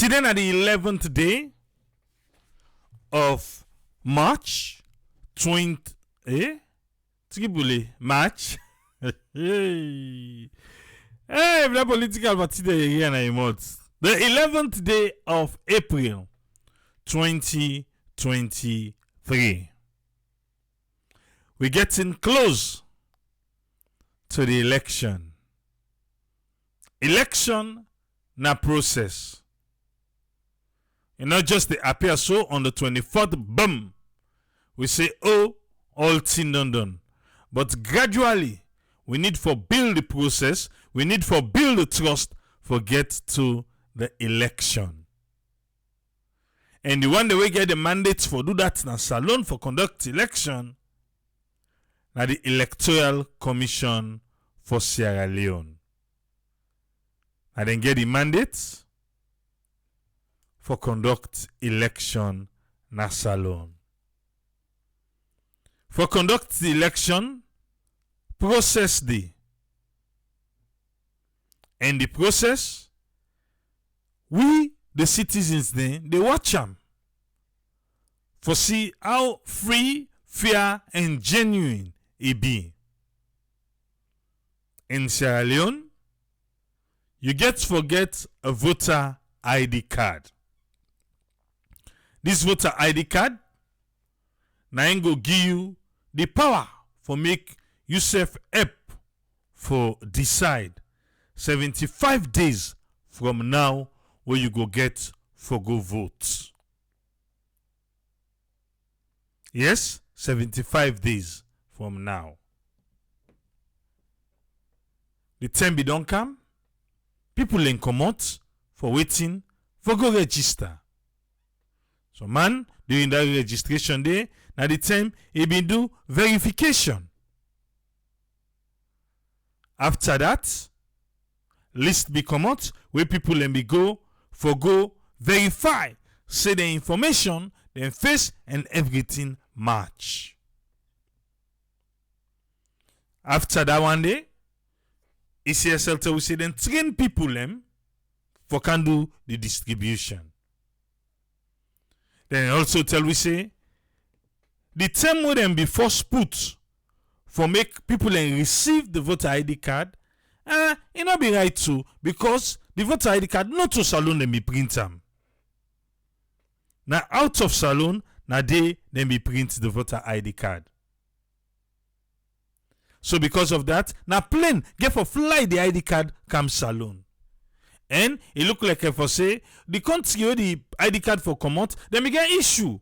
Today at the 11th day of March 20 March. Hey, the political party here na emote. The 11th day of April 2023. We're getting close to the election. Election na process. You know, just they appear so on the 24th, boom, we say, oh, all thing done. But gradually, we need for build the process, we need for build the trust for get to the election. And the one that we get the mandates for do that na salon for conduct election, na the Electoral Commission for Sierra Leone. And then get the mandates for conduct election na salon. For conduct the election, process day. And the process, we, the citizens, they watch them for see how free, fair, and genuine it be. In Sierra Leone, you get a voter ID card. This voter ID card now go give you the power for make yourself help for decide 75 days from now where you go get for go vote. Yes, 75 days from now. The time be don't come, people in come out for waiting for go register. So man, during that registration day, now the time he been do verification. After that, list be come out where people then be go verify, say the information, then face and everything match. After that one day, ECSL tell we say then train people them for can do the distribution. Then also tell we say the term will then be first put for make people then receive the voter ID card. It not be right too because the voter ID card not to salon them be print them. Now out of salon, now they then be print the voter ID card. So because of that, now plane get for fly the ID card come salon. And it look like if I say the country where the ID card for come out, then we get issue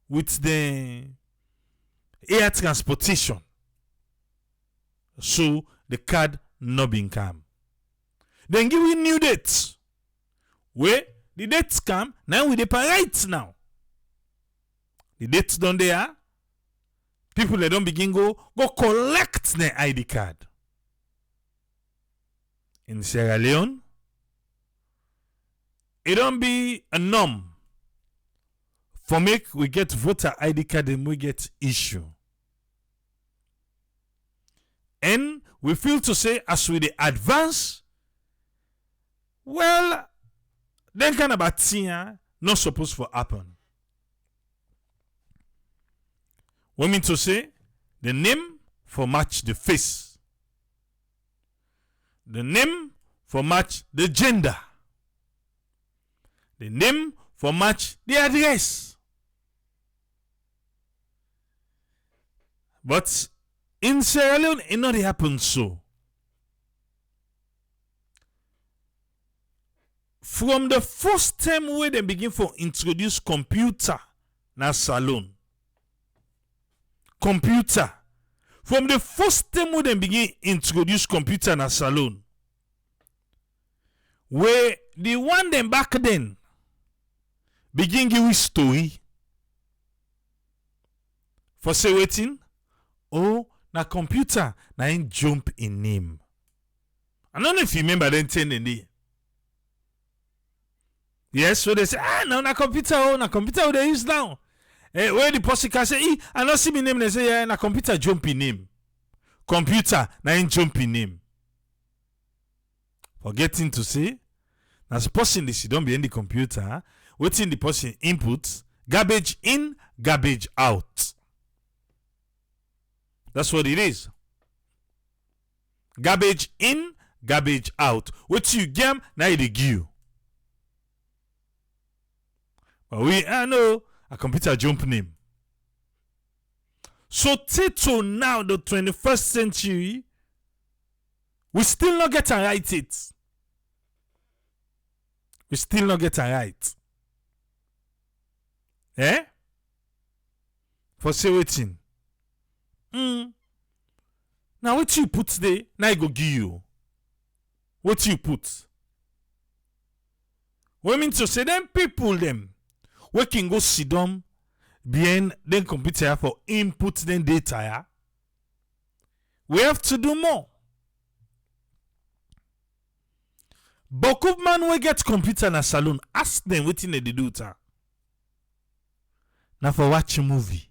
with the air transportation. So the card not being come. Then give we new dates. Where the dates come, now we depart right now. The dates done there. People they don't begin go collect their ID card. In Sierra Leone, it don't be a norm for make we get voter ID card and we get issue. And we feel to say as we the advance, well, then kind of a thing not supposed to happen. We mean to say the name for match the face, the name for match the gender, the name for match the address. But in Sierra Leone, it not happen so. From the first time where they begin for introduce computer na salon. Computer. From the first time when they begin introduce computer na salon. Where the one them back then begin give you story. For say waiting. Oh, na computer na in jump in name. I don't know if you remember them saying the day. Yes, so they say, no, na computer they use now. Where the person can say, I don't see my name, they say, yeah, na computer jump in name. Computer na in jump in name. Forgetting to say, As person they sit down behind the computer, waiting the person input, garbage in, garbage out. That's what it is. Garbage in, garbage out. What you get, now you give you. But I know a computer jump name. So till now, the 21st century, we still not get to write it. We still not get to write. Eh? For say waiting. Now what you put there, now I go give you. What you put? We mean to say them people them we can go sit down behind the computer for input them data. Yeah? We have to do more. Beaucoup man we get computer in a salon, ask them what they do ta. Now for watch a movie.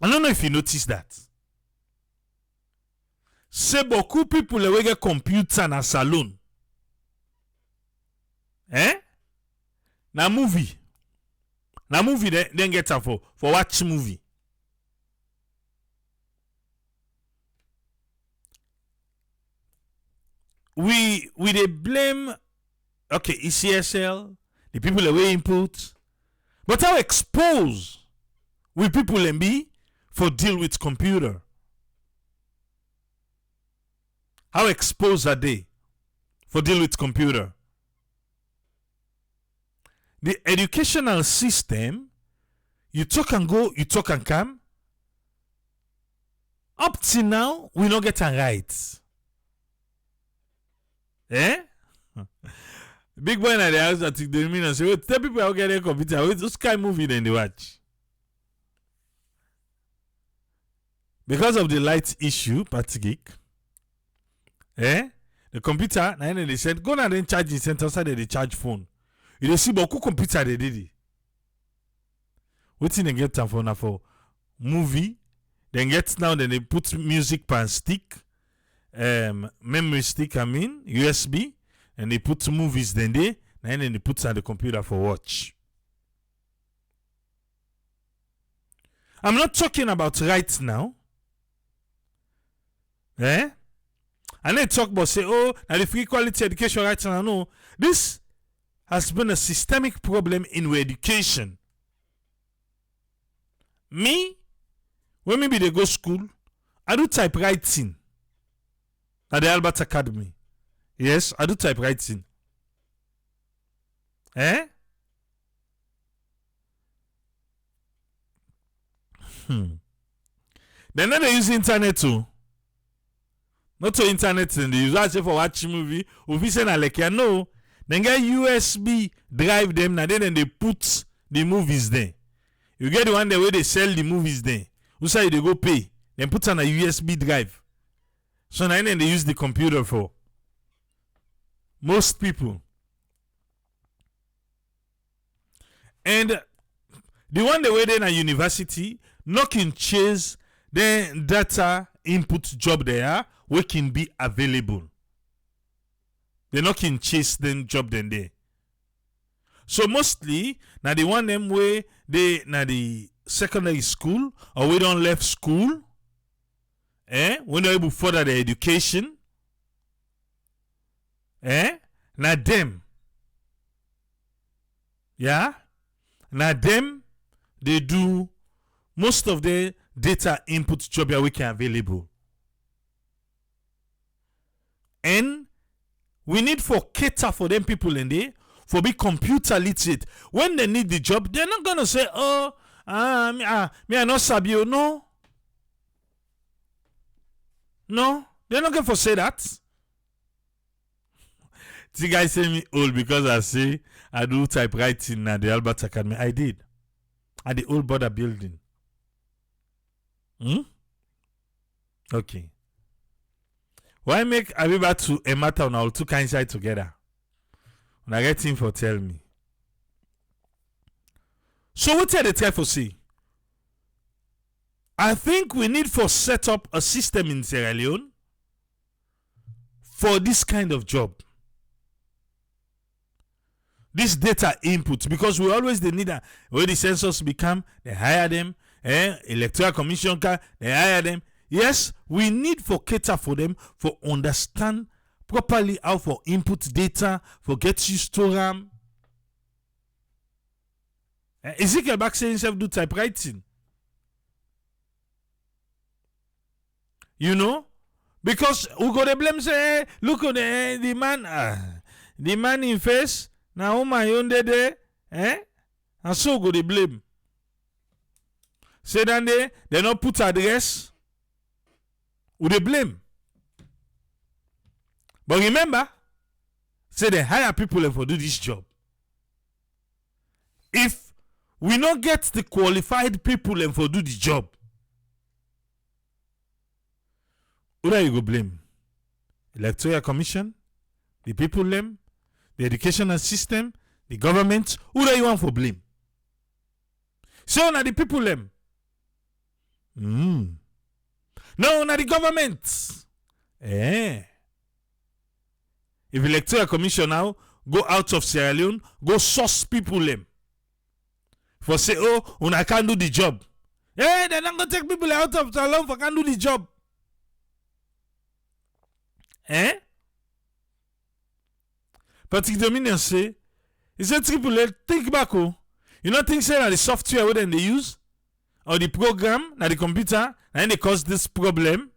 I don't know if you notice that. Say beaucoup people we get computer in a salon. Na movie then get her for watch movie. We they blame ECSL, the people that we input, but how exposed will people and be for deal with computer? How exposed are they for deal with computer? The educational system, you talk and go, you talk and come. Up till now, we don't get it right. Big boy at the house that took the minute and say, well, tell people how get a computer. Wait, this kind movie then they watch. Because of the light issue, Patrick, the computer, now they said, go and then charge the center side they charge phone. You see beaucoup computer they did it. What's in the get time for now for movie? Then get now then they put music pan stick, memory stick USB, and they put movies then they put on the computer for watch. I'm not talking about right now. And they talk about say, oh, now the free quality education right now. No, this has been a systemic problem in our education. Me, when maybe they go school, I do typewriting at the Albert Academy. Yes, I do typewriting. Then they use internet too. Not to internet and they use that for watching movie. If you say like you know, then get USB drive them now then they put the movies there. You get the one the way they sell the movies there. Who say they go pay? Then put on a USB drive. So now then they use the computer for. Most people. And the one the way they in a university, knocking chase then data input job there we can be available. They not can chase them job then there. So mostly now the one them way they na the secondary school or we don't left school, when they're able to further their education, now them, now them they do most of the data input job that we can available. And we need for cater for them people in there for be computer literate. When they need the job, they're not gonna say, "Oh, me I not sabi you." No, they're not gonna say that. The guy say me old because I say I do typewriting at the Albert Academy. I did at the old border building. Okay. Why make Abiba to a matter on all two kinds side together? When I get him for tell me. So what they try for say? I think we need for set up a system in Sierra Leone for this kind of job. This data input, because we always they need when the census become, they hire them, electoral commission they hire them. Yes, we need for cater for them for understand properly how for input data, for get you store them. Ezekiel back saying himself do typewriting. You know? Because we go to blame say, hey, look at the man in face. Now my own day, and so go they blame. Say that they not put address, who they blame. But remember, say they hire people for do this job. If we not get the qualified people for do the job, who do you go blame? Electoral Commission, the people them, the educational system, the government. Who do you want for blame? So now the people them. No, now the government. If electoral commission now go out of Sierra Leone, go source people them. For say, oh, I can't do the job. They're not gonna take people out of Sierra Leone for can't do the job. Patrick Dominion say, he said triple think back, oh. You know think say that the software what they use or the program na the computer and they cause this problem.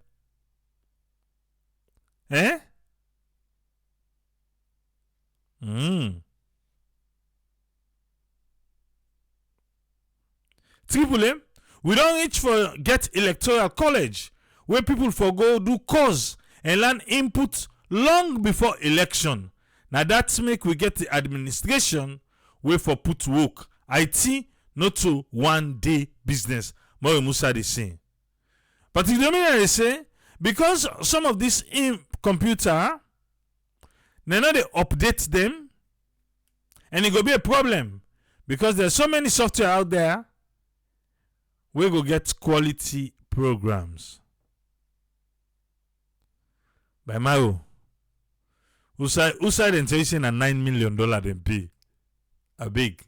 Triple M, we don't reach for get electoral college where people for go do course and learn input long before election. Now that's make we get the administration way for put work. IT not to one day business. More Musa they say. But the they say because some of this computer they know they update them and it go be a problem because there's so many software out there we go get quality programs. By Maro. Who side intention a $9 million then pay? A big.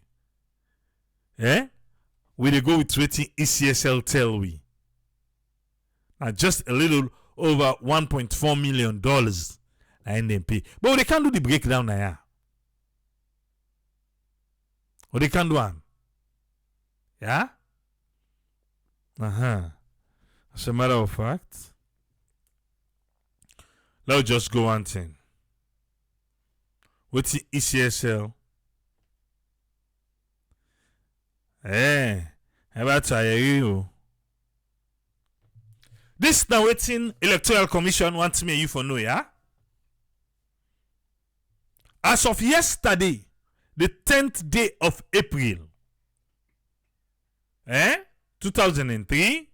We they go with rating ECSL tell we. Now just a little over $1.4 million and then pay. But they can't do the breakdown now. What they can do one. Yeah? As a matter of fact, let's just go one thing. What's the ECSL? About you. This now waiting Electoral Commission wants me and you for know, yeah? As of yesterday, the 10th day of April, 2003,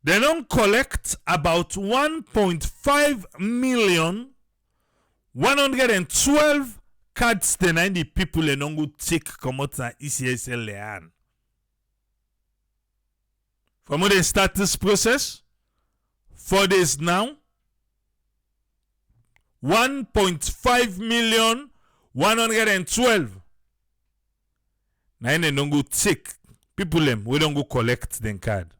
they don't collect about 1.5 million 112 cards the 90 people and don't go take come out na ECSL Leone. From when they start this process, 4 days now, 1.5 million 112. Now they don't go take people them, we don't go collect them card.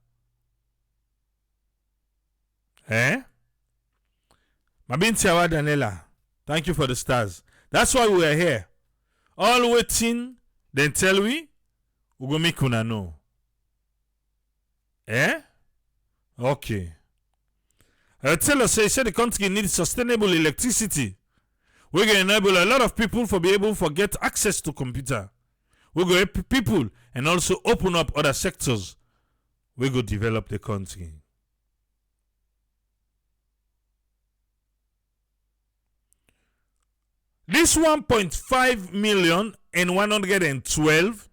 Mabinti Awa Daniela, thank you for the stars. That's why we are here. All waiting, then tell we go make una know. Okay. Tell us, say the country needs sustainable electricity. We're going to enable a lot of people for be able to get access to computer. We're going to help people and also open up other sectors. We're going to develop the country. This 1.5 million and 112,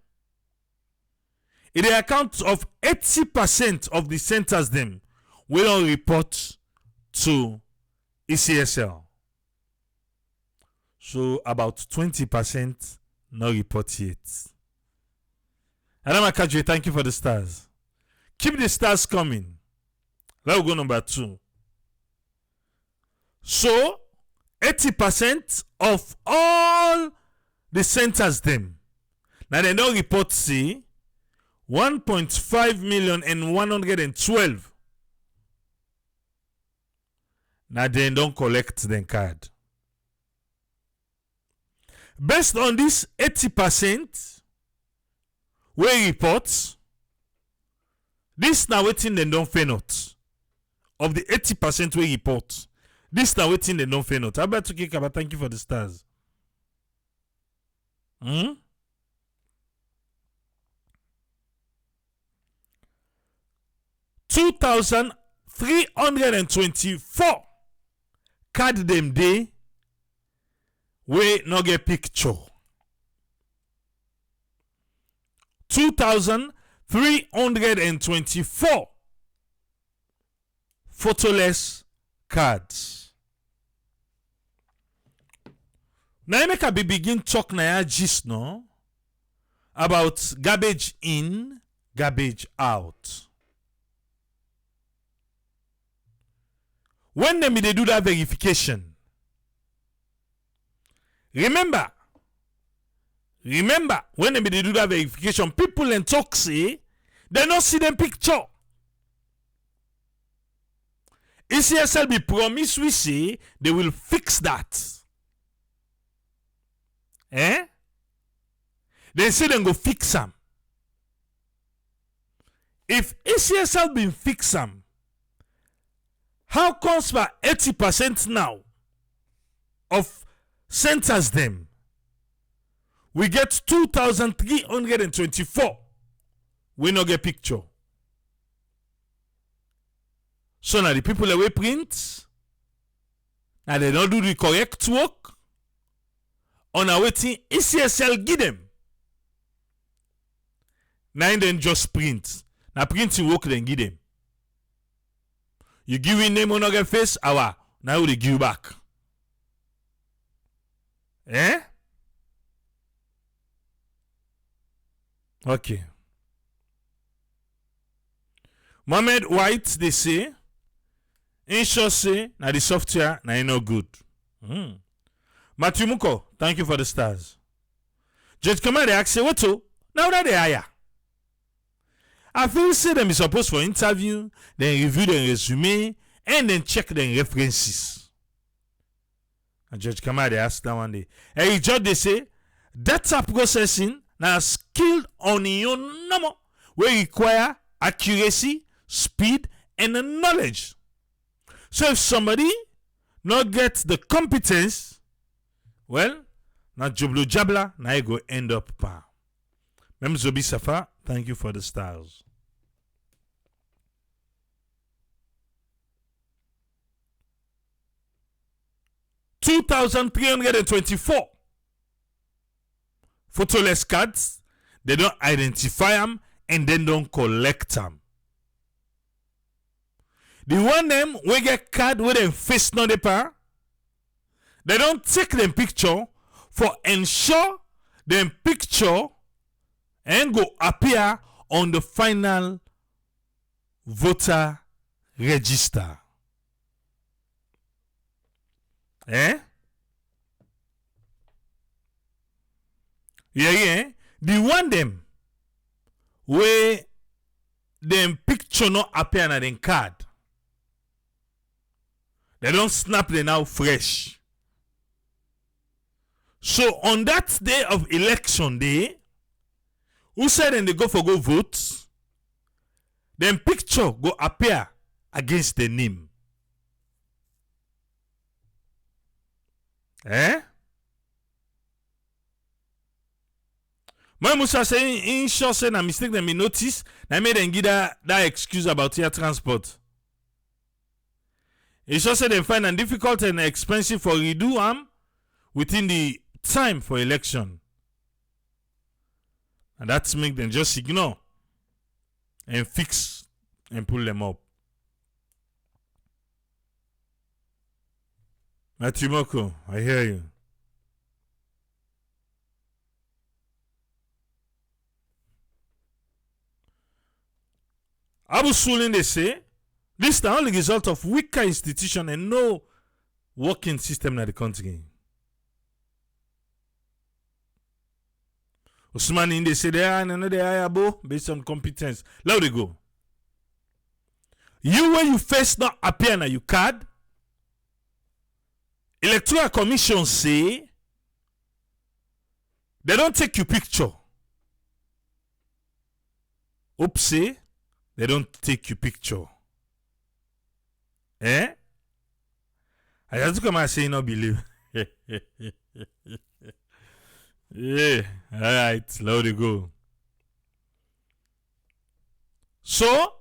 it accounts of 80% of the centers them will report to ECSL. So about 20% not report yet. Adama Kajwe, thank you for the stars. Keep the stars coming. Let's go number 2. So 80% of all the centers them. Now they don't report say 1.5 million and 112. Now they don't collect the card. Based on this 80% we report, this now waiting they don't fail not. Of the 80% we report, this now waiting they don't fail not. How about to kick about thank you for the stars. 2,324 card them day we no get picture. 2,324 photoless cards. Now make a begin talk na gist no about garbage in, garbage out. When they do that verification, remember when they do that verification, people and talk say they not see them picture. ECSL be promise we say they will fix that. They say they go fix them. If ECSL been fix them, how comes for 80% now of centers them? We get 2,324. We no get picture. So now the people that we print, now they don't do the correct work. On our waiting, ECSL give them. Now then just print. Now printing work then give them. You give in name on our face, now they give you back. Okay. Mohamed White, they say, in short say, now the software, now no good. Matthew Muko, thank you for the stars. Judge Command, they ask, say, what to? Now that they hire. I feel say them is supposed for interview, then review their resume, and then check their references. And Judge Command, they ask that one day. Hey, Judge, they say, data processing now skilled on your number we require accuracy, speed, and knowledge. So if somebody not get the competence, well, now joblo jabla, now you go end up pa. Mem Zobi Safa, thank you for the stars. $2,324 photoless cards. They don't identify them and then don't collect them. The one them we get card with them face no depa. They don't take them picture for ensure them picture and go appear on the final voter register. Yeah. The one them where them picture not appear on them card. They don't snap them out fresh. So on that day of election day, who said then they go vote, then picture go appear against the name. My Musa saying in short say na mistake them be notice, na made them give that excuse about air transport. He sure say they find it difficult and expensive for redo within the time for election. And that's make them just ignore and fix and pull them up. Matthew Moko, I hear you. Abu Sulin, they say, this is the only result of weaker institution and no working system na the country. Usman in they say they are and they are based on competence. Let it go. You when you first not appear na your card, Electoral Commission say they don't take your picture. Oopsie, they don't take your picture. Eh? I just come and say no believe. Yeah, all right, let it go. So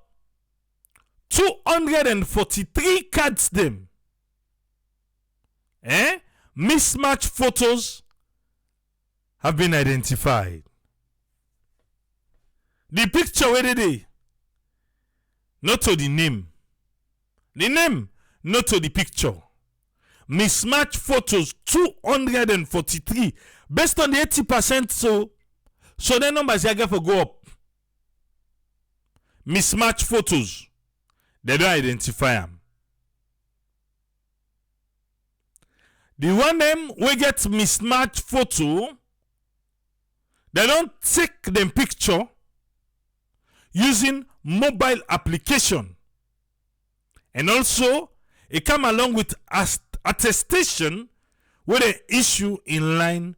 243 cards them. Mismatched photos have been identified. The picture where they not to the name. The name not to the picture. Mismatched photos 243 based on the 80%, so the numbers are going to go up. Mismatched photos, they don't identify them. The one them we get mismatched photo, they don't take them picture using mobile application, and also it come along with attestation with an issue in line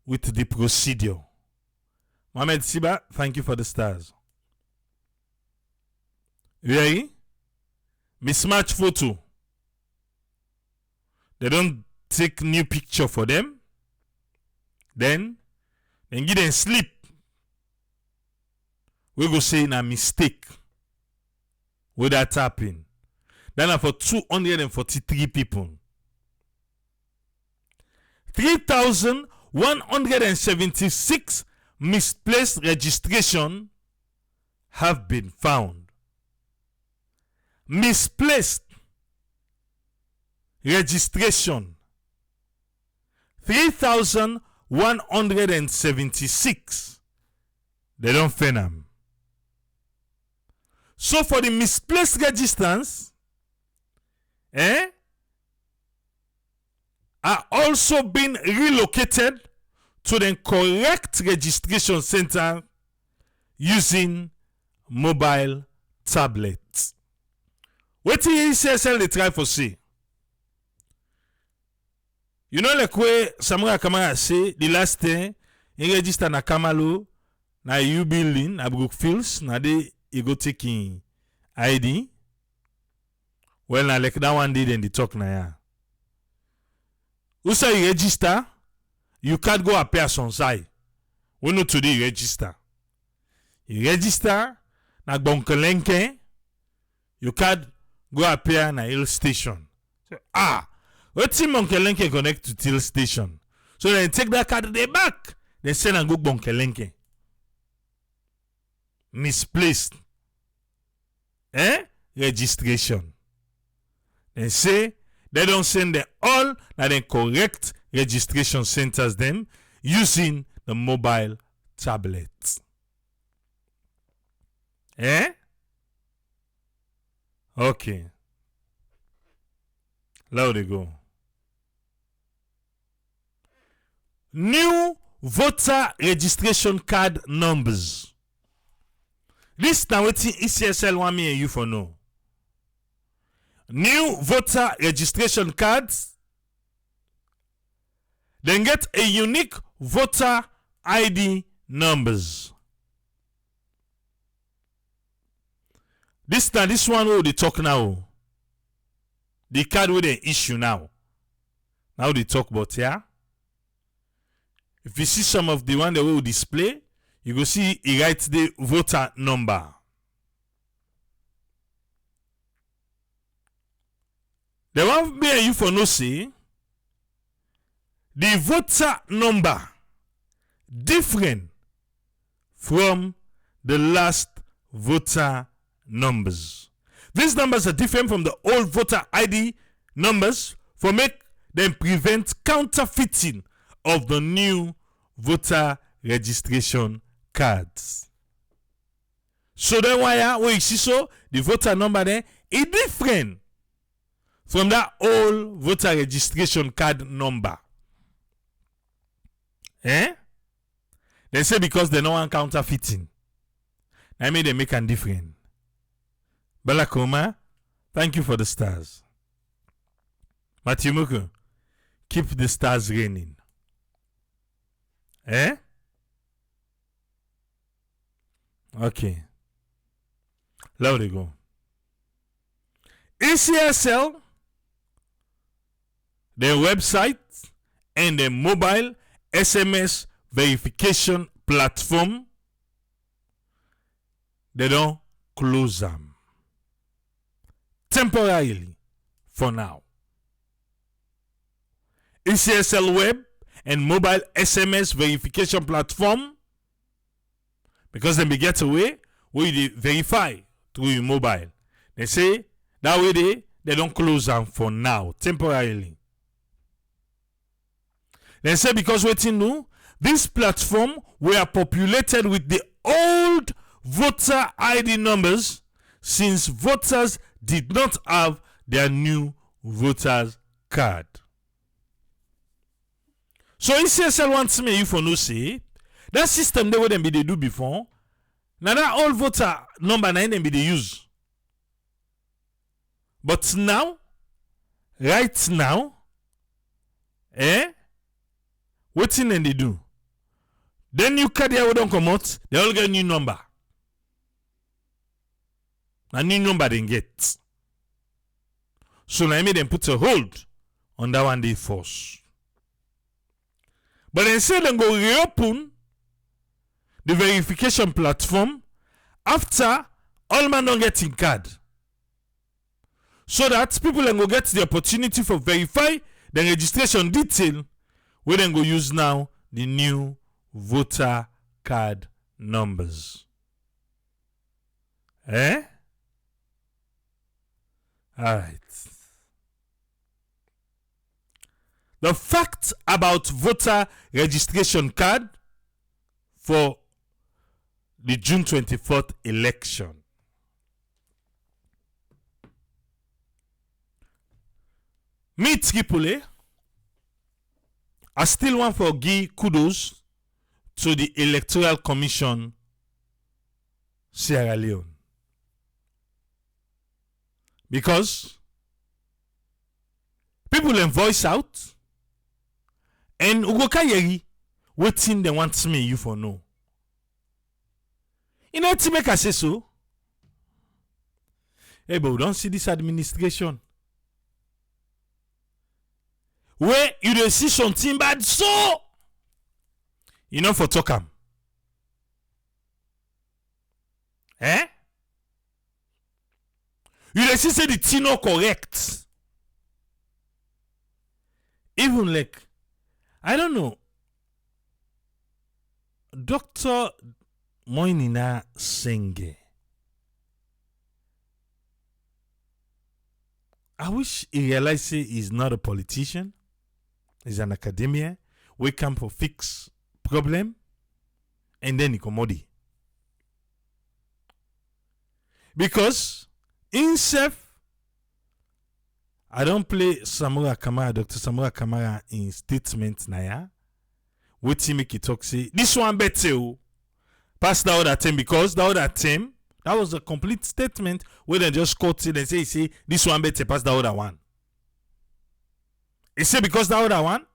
with the procedure. Mohamed Siba, thank you for the stars. Really? Mismatch photo. They don't take new picture for them. Then give them sleep. We go say a mistake. Will that happen? Then for 243 people. 3,176 misplaced registration have been found. Misplaced registration 3,176. They don't find them. So for the misplaced registrants, are also being relocated to the correct registration center using mobile tablets. What the ECSL they try for say? You know like way Samuel Kamara say the last thing he register na Kamalo na U building na Brookfields na they he go taking ID. Well na like that one day then they talk na ya. Who say you register? You can't go appear on site. We know today you register. You register na Bonkelenke. You can't go appear na Hill Station. So, what team Bonkelenke connect to Hill Station? So then take that card they back. They send and go Bonkelenke. Misplaced. Registration. They say they don't send them all na the correct registration centers them using the mobile tablets. Okay. Let it go. New voter registration card numbers. This now what ECSL want me and you for know. New voter registration cards. Then get a unique voter ID numbers. This one we they talk now. The card with the issue now. Now they talk about here. If you see some of the one that will display, you go see he writes the voter number. The one me and you for no say the voter number different from the last voter numbers. These numbers are different from the old voter ID numbers for make them prevent counterfeiting of the new voter registration cards. So then why you see so the voter number there is different from that old voter registration card number. They say because they no want counterfeiting. I made them make a difference. Balakoma, thank you for the stars. Matthew Muku, keep the stars raining. Okay. There we go. ECSL, the website and the mobile SMS verification platform, they don't close them temporarily for now. ECSL web and mobile SMS verification platform, because they may get away where you verify through your mobile. They say that way they don't close them for now, temporarily. They say because waiting new, this platform were populated with the old voter ID numbers since voters did not have their new voters card. So ECSL wants me you for no say that system they wouldn't be they do before. Now that old voter number 9 them be they use. But now, right now, what thing they do? Then you card here don't come out, they all get a new number. A new number they get. So now I made them put a hold on that one day force. But then say them go reopen the verification platform after all man don't get in card. So that people then go get the opportunity for verify the registration detail where then go use now the new voter card numbers. Alright. The fact about voter registration card for the June 24th election. Me Tripoli, I still want to give kudos to the Electoral Commission Sierra Leone. Because people then voice out and Ugoka Yeri waiting they want me you for no. You know to make us say so. Hey, but we don't see this administration. Where you don't see something bad, so you know for talk am. You don't see say the thing not correct. Even like, I don't know, Dr. Moinina Senge. I wish he realized he's not a politician. He's an academician. We come for fix problem and then he commodity. Because himself, I don't play Samura Kamara, Dr. Samura Kamara in statement naya. What he make it talk say this one better pass the other term, because the other term that was a complete statement where they just quote it and say this one better pass the other one. He say because the other one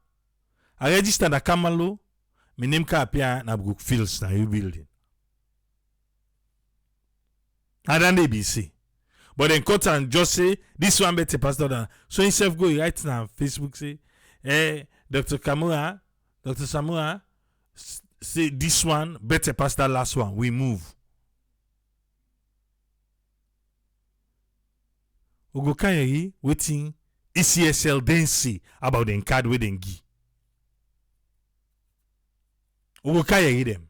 I registered a Kamalo, my name can appear na book fields na you building. And then they be say. But then cut and just say this one better pass the other. So himself go right now on Facebook say, Dr. Samura say this one better pass that last one. We move. Ugo Kanyeri waiting ECSL then see about the card with them gi. Ugo Kanyeri them.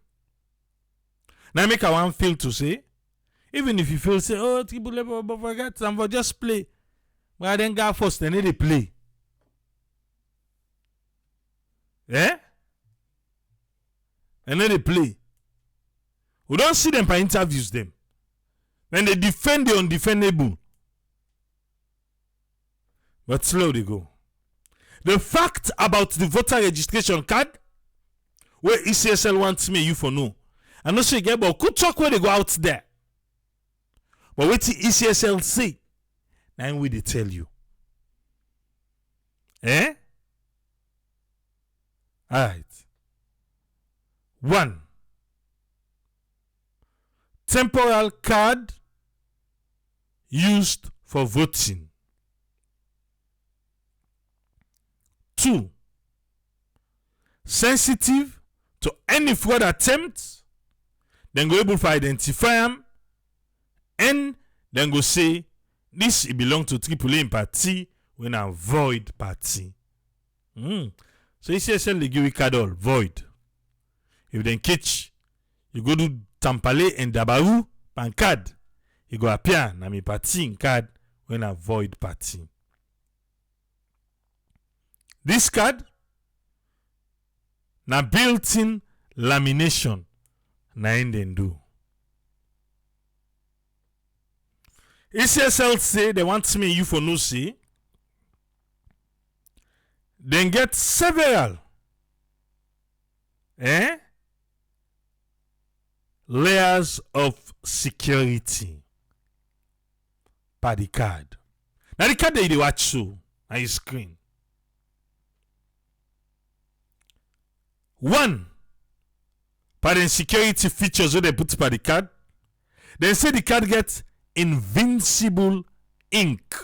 Now make a one feel to say, even if you feel say, oh, people never forget some for just play. But then go first, then they play. And then they play. We don't see them by interviews them. When they defend the undefendable. But slow they go. The fact about the voter registration card, where ECSL wants me you for no. I know say get but could talk where they go out there. But what the ECSL say, now we they tell you. Eh? Alright. 1. Temporal card used for voting. 2. Sensitive to any fraud attempt, then go able to identify them, and then go say this it belong to AAA party when a void party. So ECSL they give you card all void. If then catch, you go to Tampale and Dabaru pan card, you go appear na me party in card when a void party. This card na built-in lamination na in den do. ECSL say they want me you for no say. Then get several layers of security per the card. Now the card that you watch so on your screen. 1. Per the security features where they put per the card. They say the card gets invincible ink.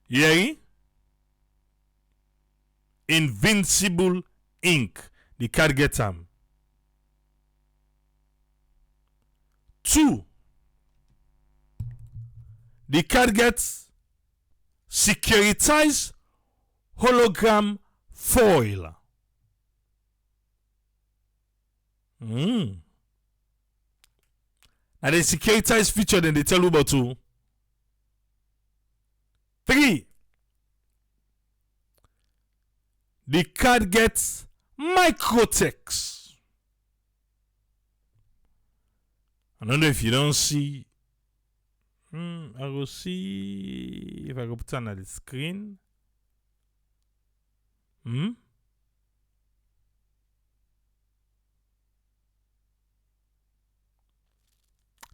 Yeah? Invincible ink. The card gets them. 2. The card gets securitized hologram foil. And the securitized feature then they tell you about 2. 3. The card gets microtext. I don't know if you don't see. I will see if I go put it on the screen.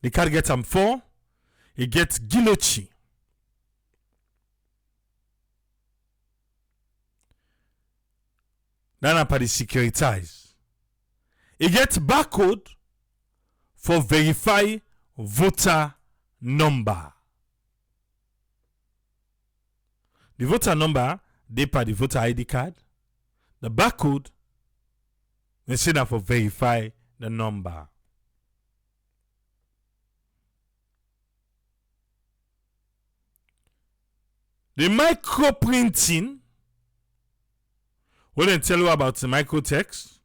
The card gets 4. It gets guillotine. Then after the securitize. It gets barcode for verify voter number. The voter number, they per the voter ID card. The barcode, they say that for verify the number. The micro printing, what they tell you about the microtext.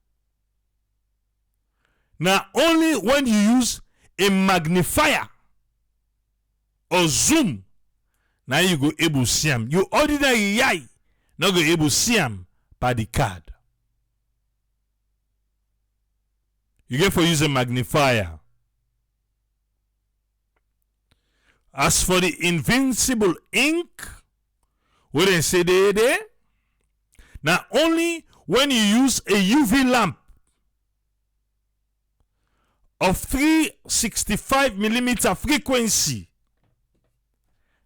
Now, only when you use a magnifier or zoom, now you go able to see them. You ordinary eye, not go able to see them by the card. You get for use a magnifier. As for the invincible ink, what they say there, now only when you use a UV lamp of 365mm frequency,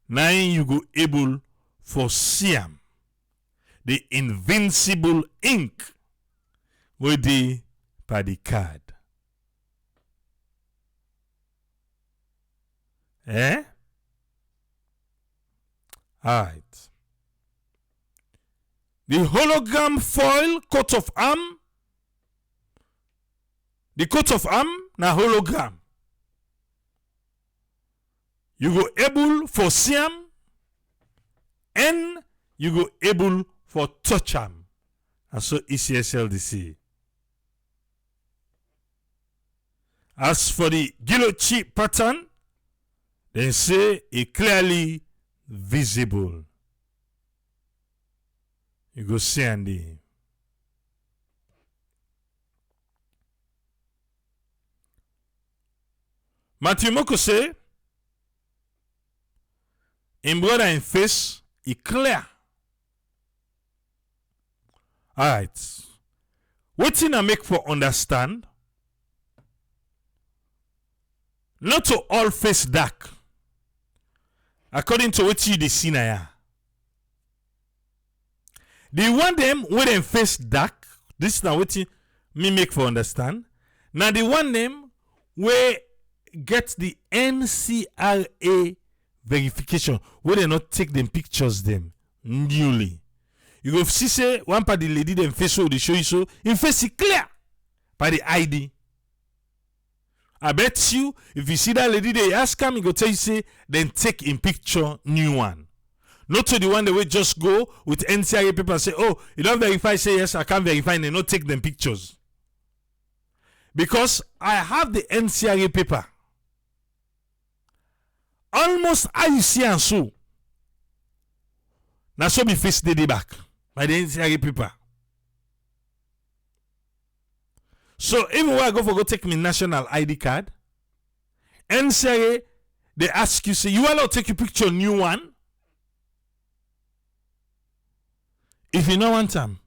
now you go able for see the invincible ink with the by the card. Alright. The hologram foil coat of arm. The coat of arm na hologram. You go able for see am and you go able for touch am. And so ECSLDC. As for the guillotine pattern, they say it clearly visible. You go see Andy. Matthew Moko say in brother in face, it clear. Alright. What thing I make for understand? Not to all face dark. According to what you see now. The one them when them face dark, this is now what me make for understand. Now the one them where get the NCRA verification, where they not take them pictures them newly. You go see say one part the lady them face so they show you so in face it clear by the ID. I bet you if you see that lady they ask him, he go tell you say then take in picture new one. Not to the one that will just go with NCRA paper and say, oh, you don't verify, say yes, I can't verify, and they not take them pictures. Because I have the NCRA paper. Almost I see and so. Now so be face the day back by the NCRA paper. So even when I go take my national ID card, NCRA, they ask you, say, you allow take your picture new one? If you know one time,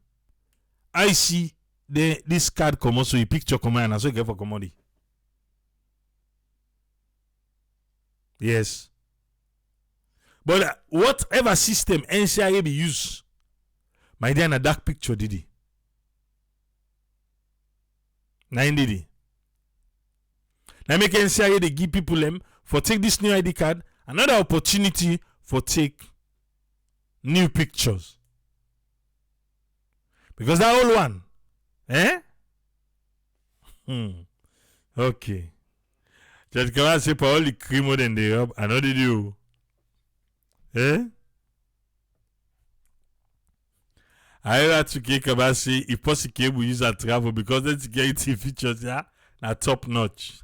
I see this card come also your picture come and so you get for commodity. Yes. But whatever system NCRA be use, my dear, a dark picture did he. 9 did he. Now make NCRA they give people them for take this new ID card, another opportunity for take new pictures. Because that old one, Okay. Just come and say for all the criminal and they rob, I know they do. I have to kick about say if possible we use that travel because the security features are top notch.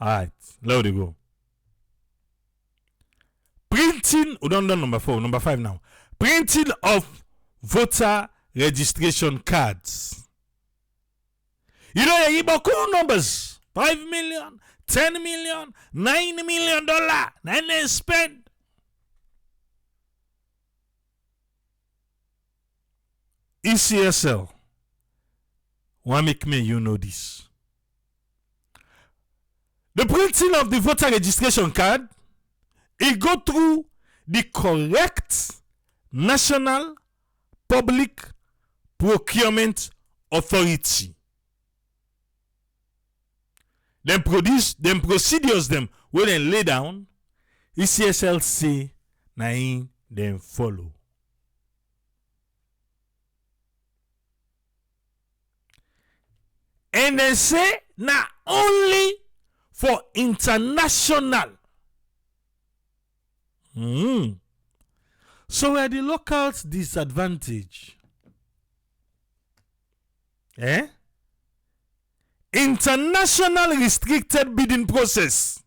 Alright, let we go. Printing, we don't know number 4, number 5 now. Printing of voter registration cards. You know, you give cool numbers. 5 million, 10 million, $9 million. Then they spend. ECSL. One make me you know this. The printing of the voter registration card, it go through the correct national public procurement authority. Them produce them procedures them where they lay down. ECSLC na them follow. And they say now only for international. So where the locals disadvantage? International restricted bidding process.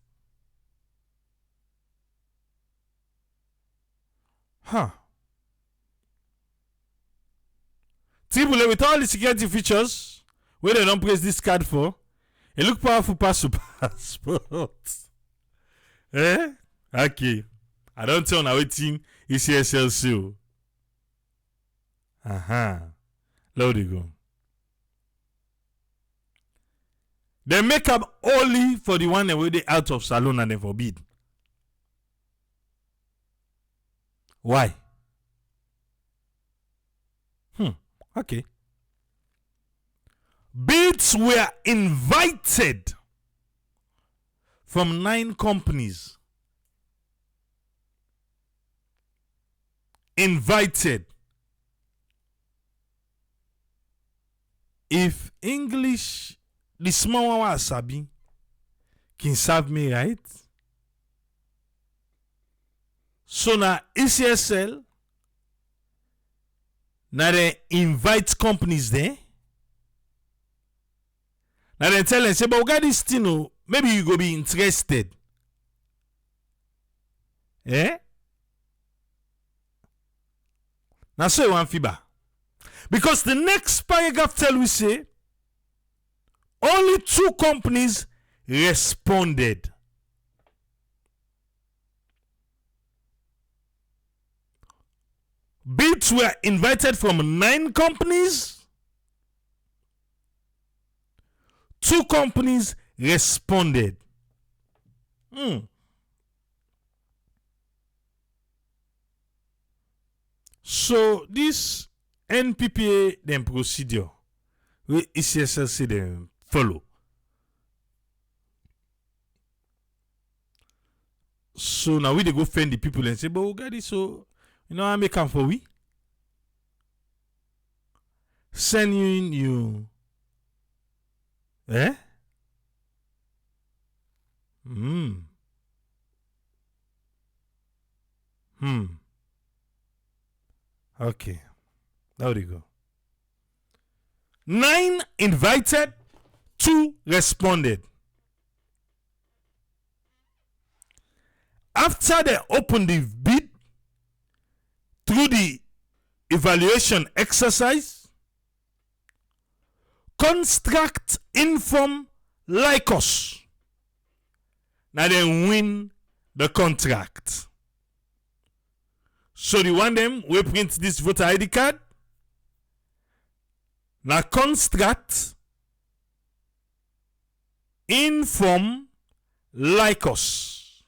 Triple with all the security features where they don't press this card for, it look powerful passport. Okay. I don't tell now waiting ECSLC. There we go. They make up only for the one that way they out of salon and they forbid. Why? Okay. Bids were invited from 9 companies. Invited. If English, the small one sabi, can serve me right. So now ECSL, now they invite companies there. Now they tell them, say, but we got this thing, maybe you go be interested. Now so you want FIBA. Because the next paragraph tell we say, only 2 companies responded. Bids were invited from 9 companies. 2 companies responded. So this NPPA then procedure we ECSLC then follow. So now we they go find the people and say, but we got this, so you know I make come for we send you in you. Eh? Okay. There we go. 9 invited, 2 responded. After they opened the bid through the evaluation exercise, contract inform like us. Now they win the contract. So the one them we print this voter ID card. Now contract inform like us.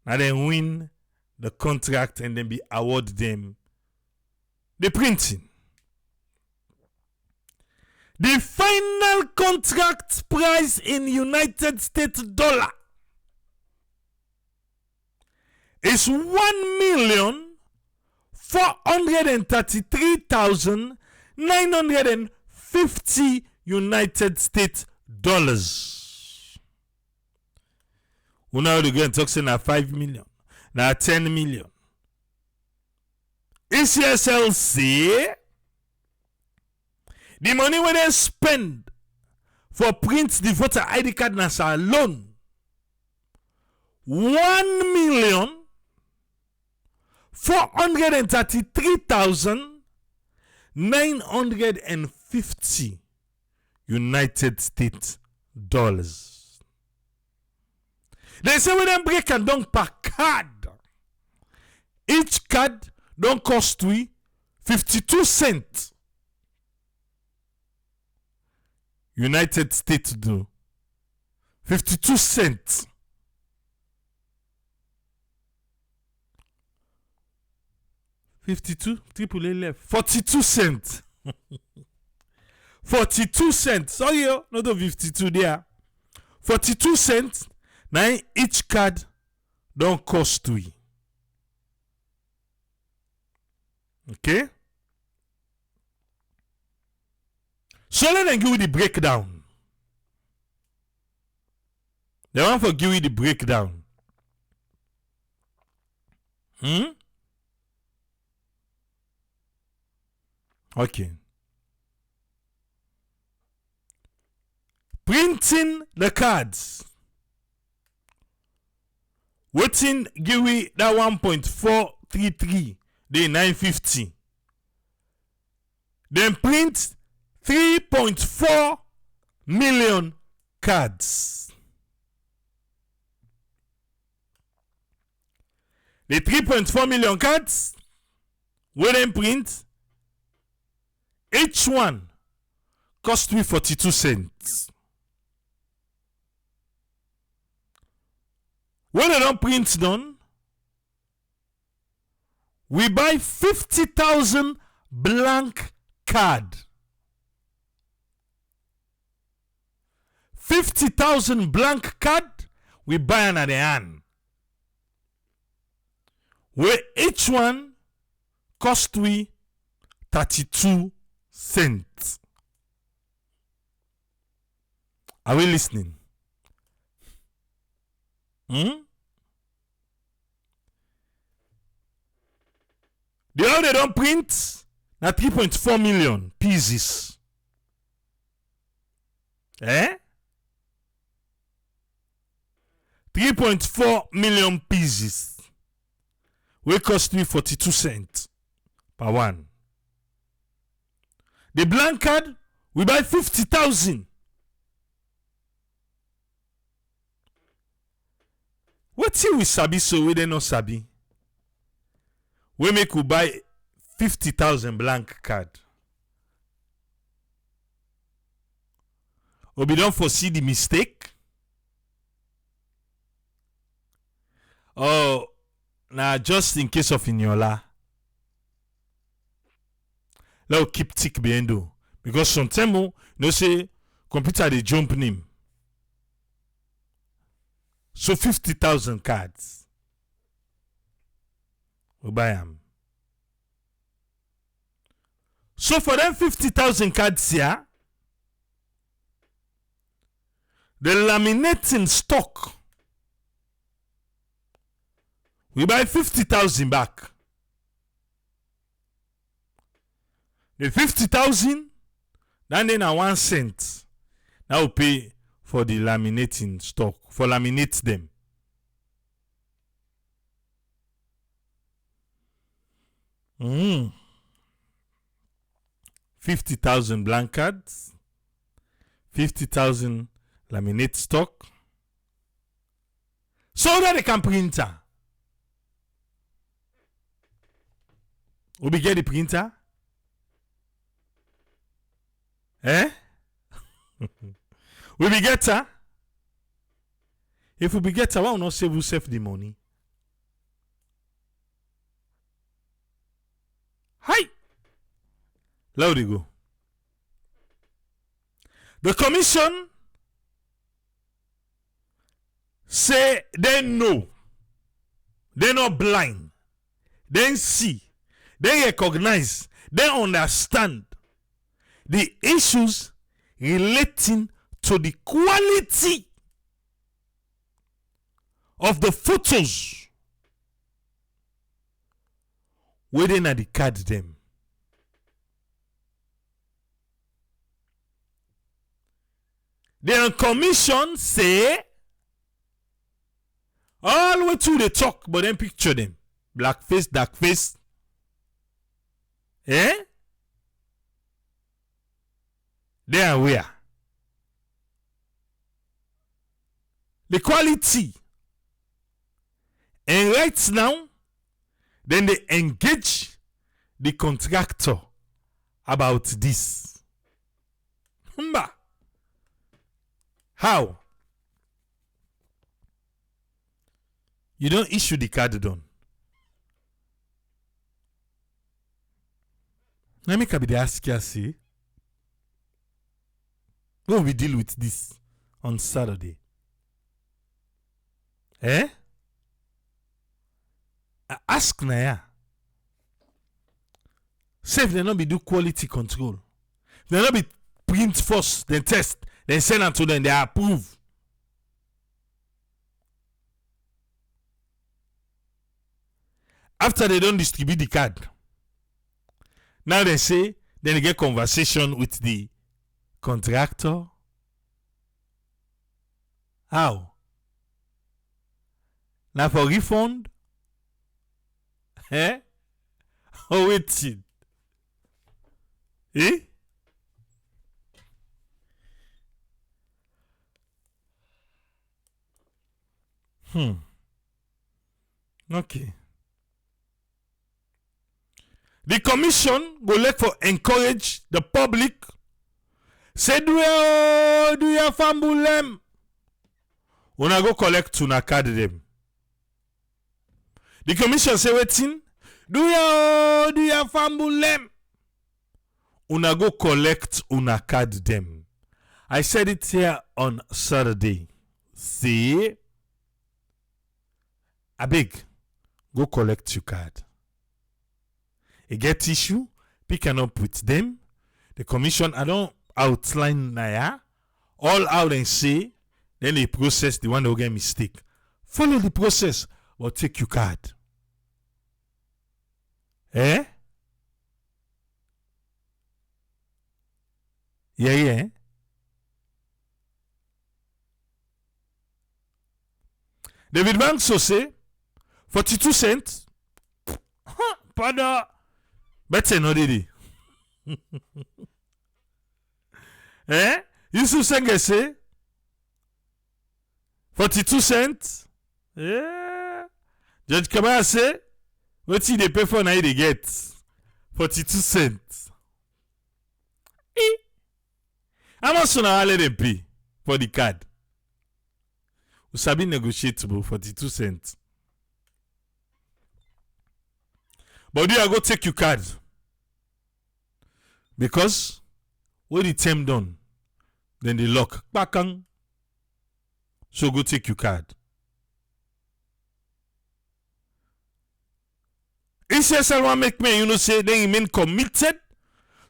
Now they win the contract and then be award them the printing. The final contract price in United States dollar is 1,433,950 United States dollars. We now again talking at 5 million, now 10 million. ECSLC, the money when they spend for print the voter ID card nasa alone, 1,433,950 United States dollars. They say when they break and down per card, each card don't cost we 52 cents. United States do 52 cents. Triple A left. 42 cents. 42 cents. Sorry, not the 52 there. 42 cents. Now each card don't cost we. Okay? So let them give you the breakdown. They want to give you the breakdown. Okay. Printing the cards. Waiting give we that 1.433, the 950. Then print 3.4 million cards. The 3.4 million cards we then print, each one cost me 42 cents. When they don't print done, we buy 50,000 blank card. 50,000 blank card, we buy another hand. Where each one cost we 32 cents. Are we listening? The other they don't print na 3.4 million pieces. 3.4 million pieces. Will cost me 42 cents per one. The blank card, we buy 50,000. What thing we sabi so we dey not sabi? we make you buy 50,000 blank card. Or we don't foresee the mistake. Or now just in case of Inyola. Let us keep tick behind you. Because sometimes you know say computer they jump name. So 50,000 cards. We buy them. So for them 50,000 cards here, the laminating stock, we buy 50,000 back. The 50,000, then a 1 cent. Now we pay for the laminating stock, for laminate them. Mm. 50,000 blank cards, 50,000 laminate stock. So that they can printer. We be get the printer? Eh? We be get her? If we be get her, why not save yourself the money? Hi! Let it go. The commission say they know. They're not blind. They see. They recognize. They understand the issues relating to the quality of the photos waiting at the card them. The commission say all the way to the talk, but then picture them. Black face, dark face. Eh? They are where? The quality. And right now, then they engage the contractor about this. How? You don't issue the card done. Let me be the ask you, see. When we deal with this on Saturday. Eh? I ask Naya. Say if they not be do quality control. If they not be print first, then test, then send them to them, they approve. After they don't distribute the card, now they say, then they get conversation with the contractor. How? Now for refund? Eh? Oh, wait. Eh? Okay. The commission go let for encourage the public. Say do you fumble them? Una go collect una card them. The commission say waiting. Do you fumble them? Una go collect una card them. I said it here on Saturday. See, I beg, go collect your card. You get issue, pick and up with them. The commission, I don't outline Naya. All out and say, then they process the one that will get mistake. Follow the process or take your card. Eh? Yeah. David Banks so say 42 cents. Pardon. Better no did Eh? Yusuf Senge say 42 cents. Yeah. Judge Kabaya say What they pay for now they get 42 cents. How much now let them pay for the card? We sabi negotiate bro, 42 cents. But you are go take your card. Because when the term done, then they lock. Bakang. So go take your card. ECSL want make me, say they remain committed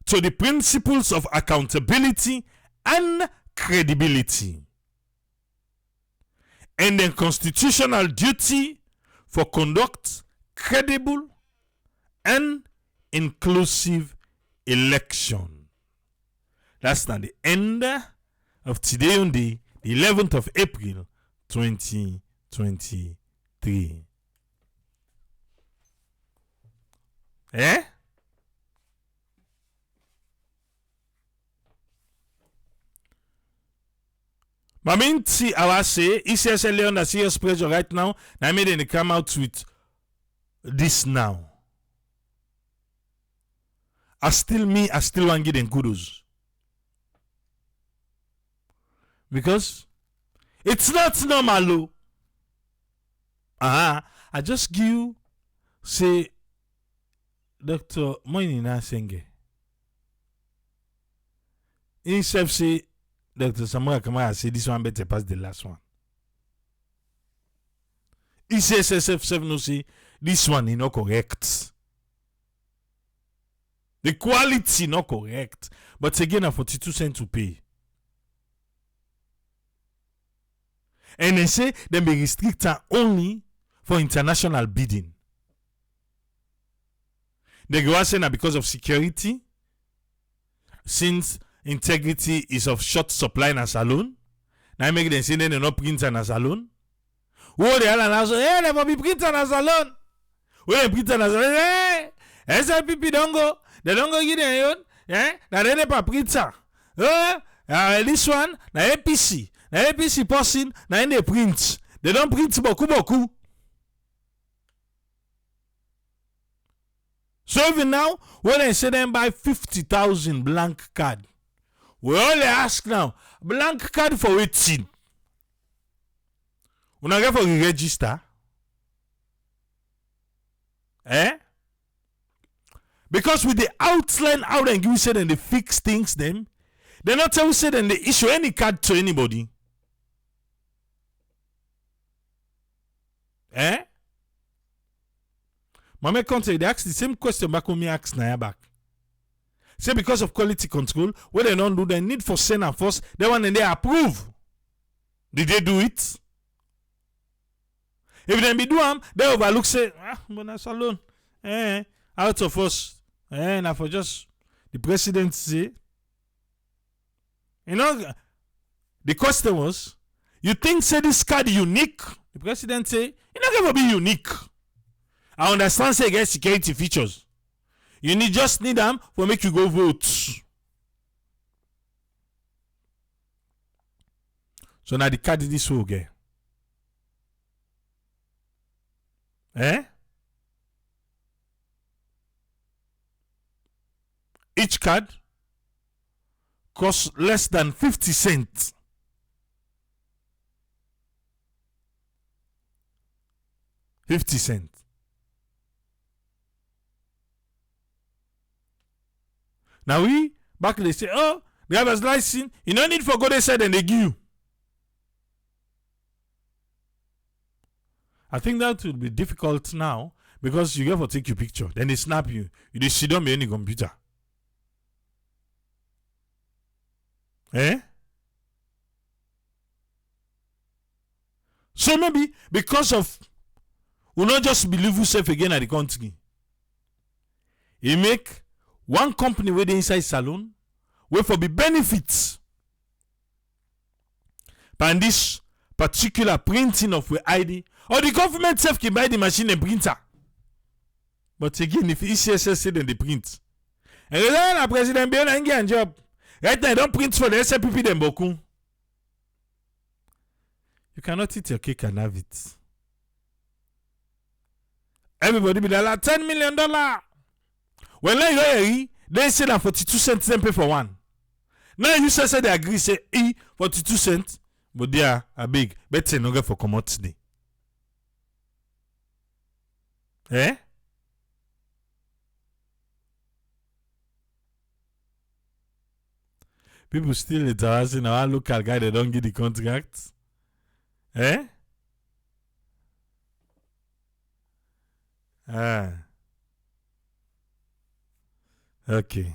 to the principles of accountability and credibility, and the constitutional duty for conduct credible and inclusive election. That's not the end of today on the 11th of April 2023. Eh? But I mean, see, I was say, ECSL Leone under serious pressure right now. I made them come out with this now. I still want to give them kudos. Because it's not normal. I just give you, say, Dr. Moinina Senge. Himself say, Dr. Samura Kamara say this one better pass the last one. ECSLC no say this one is not correct. The quality not correct. But again, 42 cents to pay. And they say they be restricted only for international bidding. They go say that because of security, since integrity is of short supply in a salon, now make them say they not print in a salon. Oh, they are also, hey, they will be print in a salon. When they print in a salon, hey, SLPP don't go, they don't go get them, eh? Now they never print. This one, na APC person, na they print. They don't print beaucoup. So even now, when they say them buy 50,000 blank card, we only ask now, blank card for 18. We not get for register. Eh? Because with the outline out and you say then they fix things them, they not tell you say then they issue any card to anybody. Eh? Mama Conte, they ask the same question back when me ask Naya back. Say because of quality control, what they don't do, they need for send and force, they want and they approve. Did they do it? If they be do them, they overlook say, but that's alone. Out of us. Now for just the president say. You know, the question was, you think say this card unique? The president say, it not gonna be unique. I understand say against security features. You just need them for make you go vote. So now the card this way again. Each card costs less than 50 cents. $50. Now we back they say, oh, driver's license, you no need for go they said and they give you. I think that will be difficult now because you get to take your picture, then they snap you. You just sit on any computer. So maybe because of we not just believe yourself again at the country. You make one company with the inside salon where for the benefits by this particular printing of the ID, or the government self can buy the machine and printer. But again, if ECSL say then they print, and the president be on a job. Right now, don't print for the SLPP them beaucoup. You cannot eat your cake and have it. Everybody be like $10 million. When they say that 42 cents then pay for one. Now you say they agree say 42 cents, but they are a big better no get for commodity. Eh? People still interested in our local guy, they don't get the contract. Eh? Ah. Okay.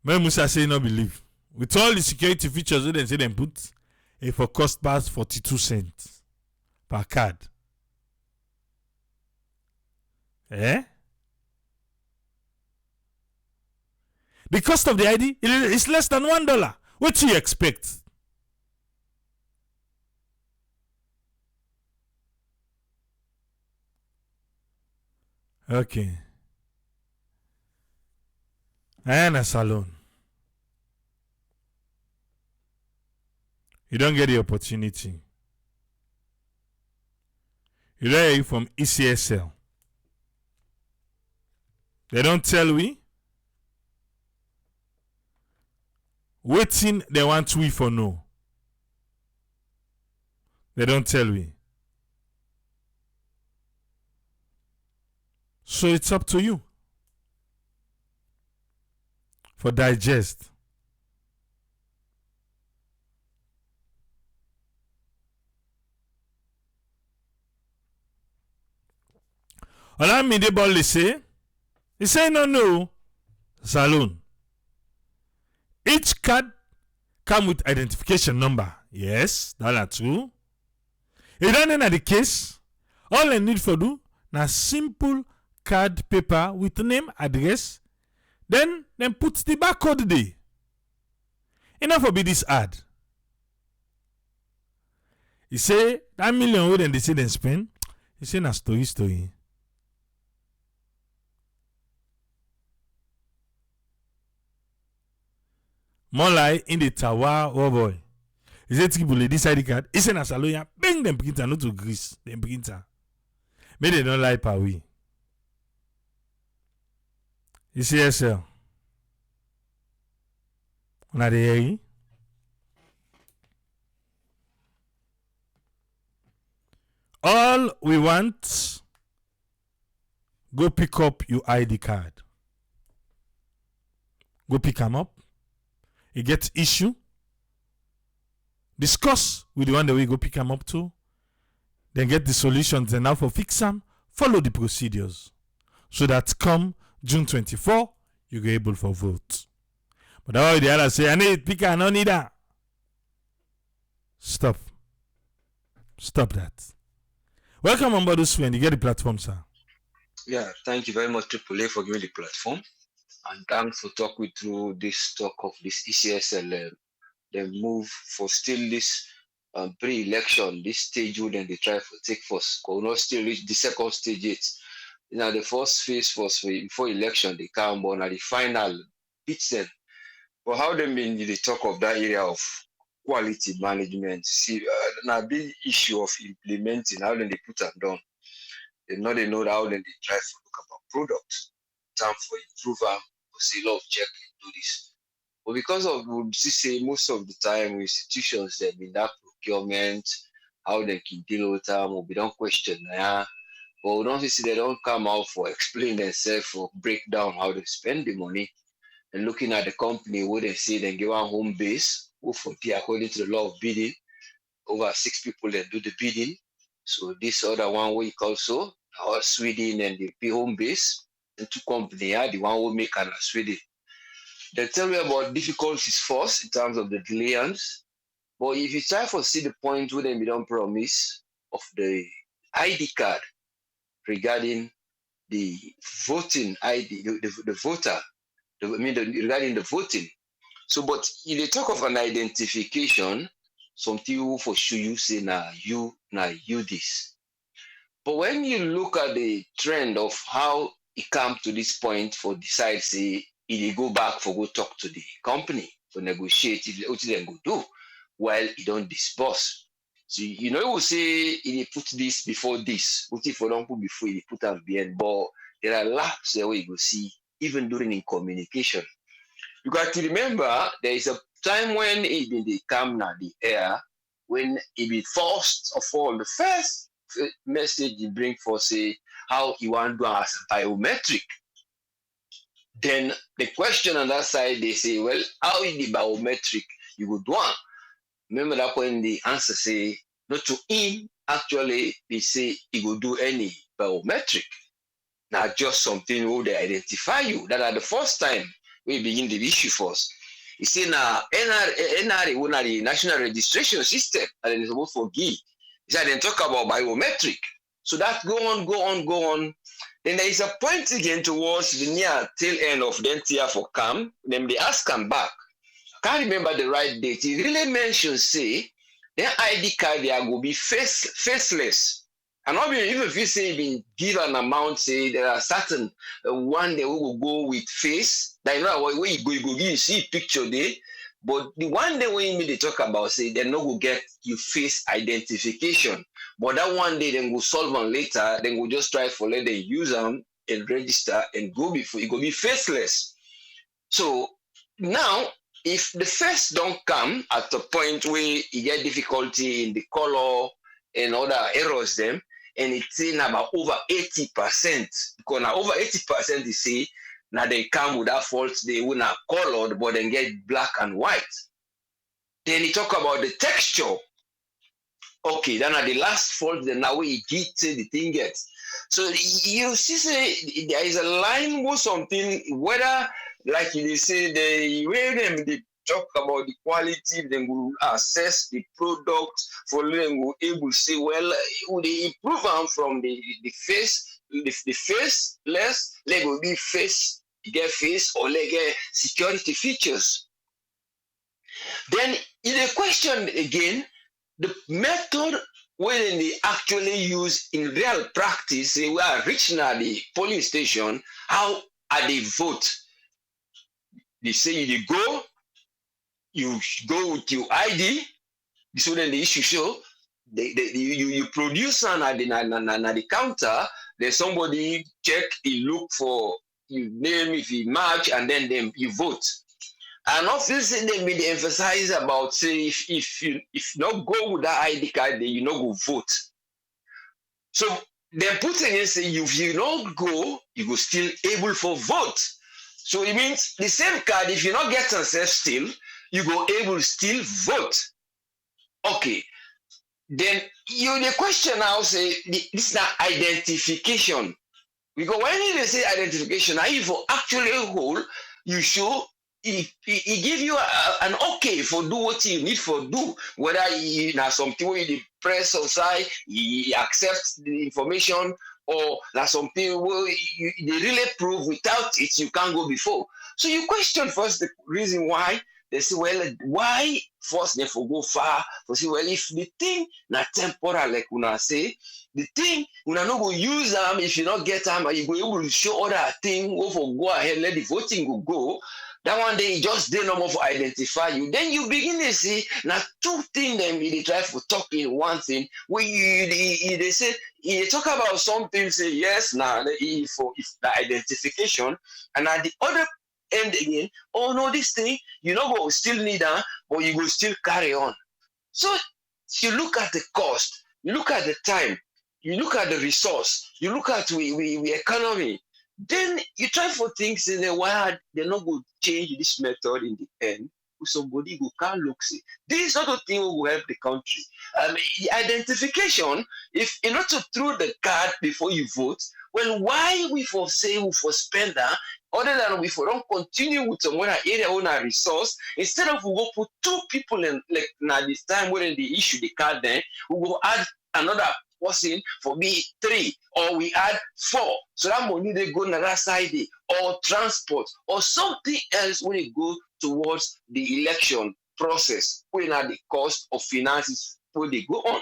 Men Musa say no believe. With all the security features they say them put, it for cost pass 42 cents per card. Eh? The cost of the ID is less than $1. What do you expect? Okay. And a salon. You don't get the opportunity. You don't hear from ECSL. They don't tell we. Waiting, they want we for no. They don't tell we. So it's up to you. For digest. Allow me the ball say. He say no. Saloon. Each card come with identification number. Yes, that's true. It don't end at the case. All I need for do na simple card paper with name, address. Then put the barcode there. Enough for be this ad. He say that million wey dem dey say dem spend. He say na story. More like in the tower, oh boy. He said, "People, this ID card. He said, Nasaloya, bang them printer, not to grease them printer. Maybe they don't like per way. ECSL. Una dey hear you? All we want, go pick up your ID card. Go pick them up. You get issue. Discuss with the one that we go pick them up to. Then get the solutions and now for fix them. Follow the procedures. So that come June 24, you go able for vote. But all the others say, I need picker, I don't need that. Stop that. Welcome on board this way and you get the platform, sir. Yeah, thank you very much, AAA, for giving the platform. And thanks for talking through this talk of this ECSL, the move for still this pre-election, this stage where they try to take first. Could not still reach the second stage yet. Now the first phase was before election, they come on at the final beats them. But how they mean the talk of that area of quality management? See, now big issue of implementing how then they put them down. They know how then they try to look about products, time for improver, say a lot of check do this. But because of we say most of the time institutions that in that procurement, how they can deal with them, or we don't question. But we don't see they don't come out for explain themselves or break down how they spend the money. And looking at the company where they say they give one home base, who for the according to the law of bidding, over 6 people that do the bidding. So this other one week also, our Sweden and the home base, and 2 companies are the one who make an Sweden. They tell you about difficulties first in terms of the delays. But if you try to see the point where they don't promise of the ID card regarding the voting ID, the voter, regarding the voting. So, but if they talk of an identification, something who for sure you say now you this. But when you look at the trend of how it come to this point for decide say it go back for go talk to the company for negotiate what they go do while it don't disburse. So you know, we say he put this before this, put it for don't put before he put at the end. But there are laps where you go see even during in communication. You got to remember there is a time when it been the come na the air when it be first of all the first message you bring for say how you want to do as a biometric. Then the question on that side they say, well, how is the biometric you would want? Remember that when the answer say not to him actually they say he will do any biometric. Now just something who they identify you. That are the first time we begin the issue first. You see now NRA the national registration system and then it's about for give. He said then talk about biometric. So that go on. Then there is a point again towards the near tail end of the NTR for CAM. Then they ask come back. I can't remember the right date. He really mentions say their ID card there will be faceless. And even if you say been give an amount, say there are certain one they will go with face. That you know where you go give you see picture there. But the one day when they talk about say they're not gonna get you face identification. But that one day then go solve them later, then we'll just try for let them use them and register and go before it go be faceless. So now if the face don't come at the point where you get difficulty in the color and other errors them, and it's in about over 80%. Because now over 80% they say now they come without faults, they will not colored, but then get black and white. Then he talk about the texture. Okay, then at the last fault, then now we get the thing gets. So you see, say there is a line or something, whether like they say the way them they talk about the quality, then will assess the product for them will able to say, well, would they improve them from the face, the face less, leg will be face, get face or leg security features. Then in the question again, the method when they actually use in real practice, say we are reaching at the polling station, how are they vote? They say you go with your ID, so then the issue show, you produce an at the counter, there's somebody check, he look for your name, if you match, and then you vote. And obviously they emphasize about say if you not go with that ID card, then you not go vote. So then put again say if you not go, you go still able for vote. So it means the same card, if you not get yourself still, you go able still vote. Okay. Then the question now say this is not identification. Because when they say identification, now if you actually hold, you show he give you an okay for do what you need for do, whether he now something where the press outside he accepts the information, or that's something where they really prove without it you can't go before. So you question first the reason why. They say, well, why first they for go far? For say, well, if the thing not temporal, like una say, the thing una not go use them if you not get them, and you go able to show other thing, go for go ahead, let the voting go. That one day you just did no more for identify you. Then you begin to see now two things them they try to talk in one thing. When they say they talk about something, say yes, now if the identification, and at the other end again, oh no, this thing you know go still need that, but you will still carry on. So you look at the cost, you look at the time, you look at the resource, you look at we economy. Then you try for things in a while, they're not going to change this method in the end. Somebody who can look see. This sort of thing will help the country. The identification, if in order to throw the card before you vote, well, why we for say we for spend that, other than we for don't continue with some other area on our resource, instead of we go put two people in like now this time when they issue the card, then we will add another person for me 3, or we add 4. So that money they go on that side, or transport, or something else when it go towards the election process, when at the cost of finances when they go on.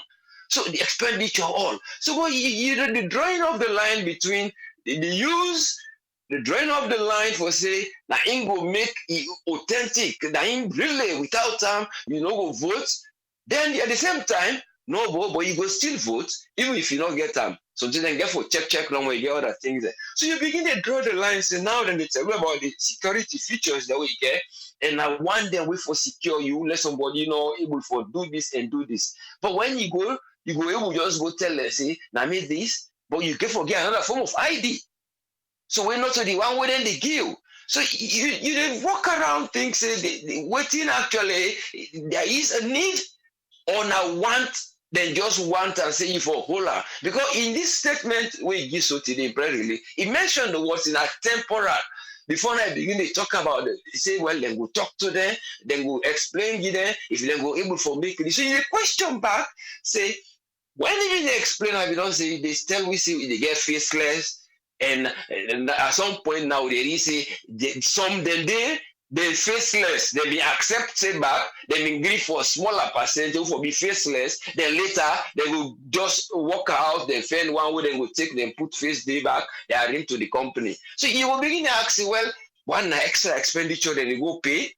So the expenditure all. So what you the drawing of the line between the use, the drawing of the line for say that ain't go make it authentic, that ain't really without time, you know go vote. Then at the same time, no vote, but you go still vote, even if you don't get them. Something then get for check long way, you get other things there. So you begin to draw the lines, and now then they tell you about the security features that we get. And I want them way for secure you, let somebody able for do this and do this. But when you go able just go tell them, say, now me this, but you can forget another form of ID. So we're not to the one within the give. So you didn't walk around things, say, waiting actually, there is a need or a want, then just want and say you for hola. Because in this statement we give so today, really, it mentioned the words in a temporal. Before I begin to talk about it, they say, well, then we'll talk to them, then we'll explain to them, if they go able for make it. So you question back, say, when even they explain how you don't say, they still we see they get faceless, and at some point now they say some then they faceless, they be accepted back, they be agree for a smaller percentage for be faceless, then later they will just walk out, they find one way they will take them, put face day back, they are into the company. So you will begin to ask, well, one extra expenditure that they go pay,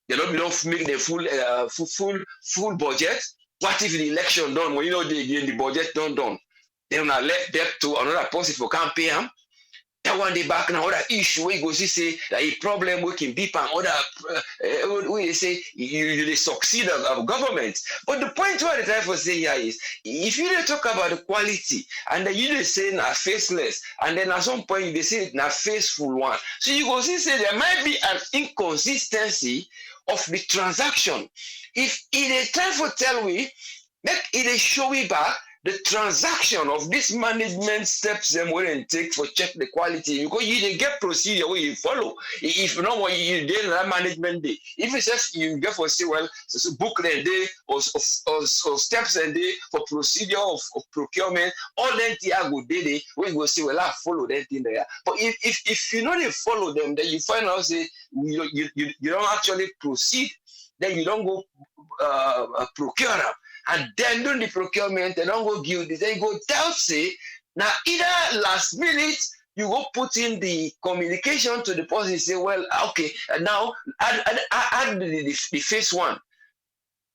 they don't make the full budget. What if the election done? When the budget done, then I left debt to another person for can't pay them. That one day back now, other issue we go see say that a problem we can deep and other we say you succeed of government. But the point what I try to say here is if you talk about the quality and then you say na faceless and then at some point they say na faceful one. So you go see say there might be an inconsistency of the transaction. If it try to tell we, make it show we back the transaction of this management steps them will and take for check the quality because you didn't get procedure where you follow. If not what you did that management day. If it says you get for say well so book the day or steps and day for procedure of procurement, all that I go day when you go say well I follow that thing there. But if you know they follow them, then you find out say you don't actually proceed, then you don't go procure them. And then during the procurement, they don't go give this. They go tell say, now either last minute you go put in the communication to the person say, well, okay, now add the phase one.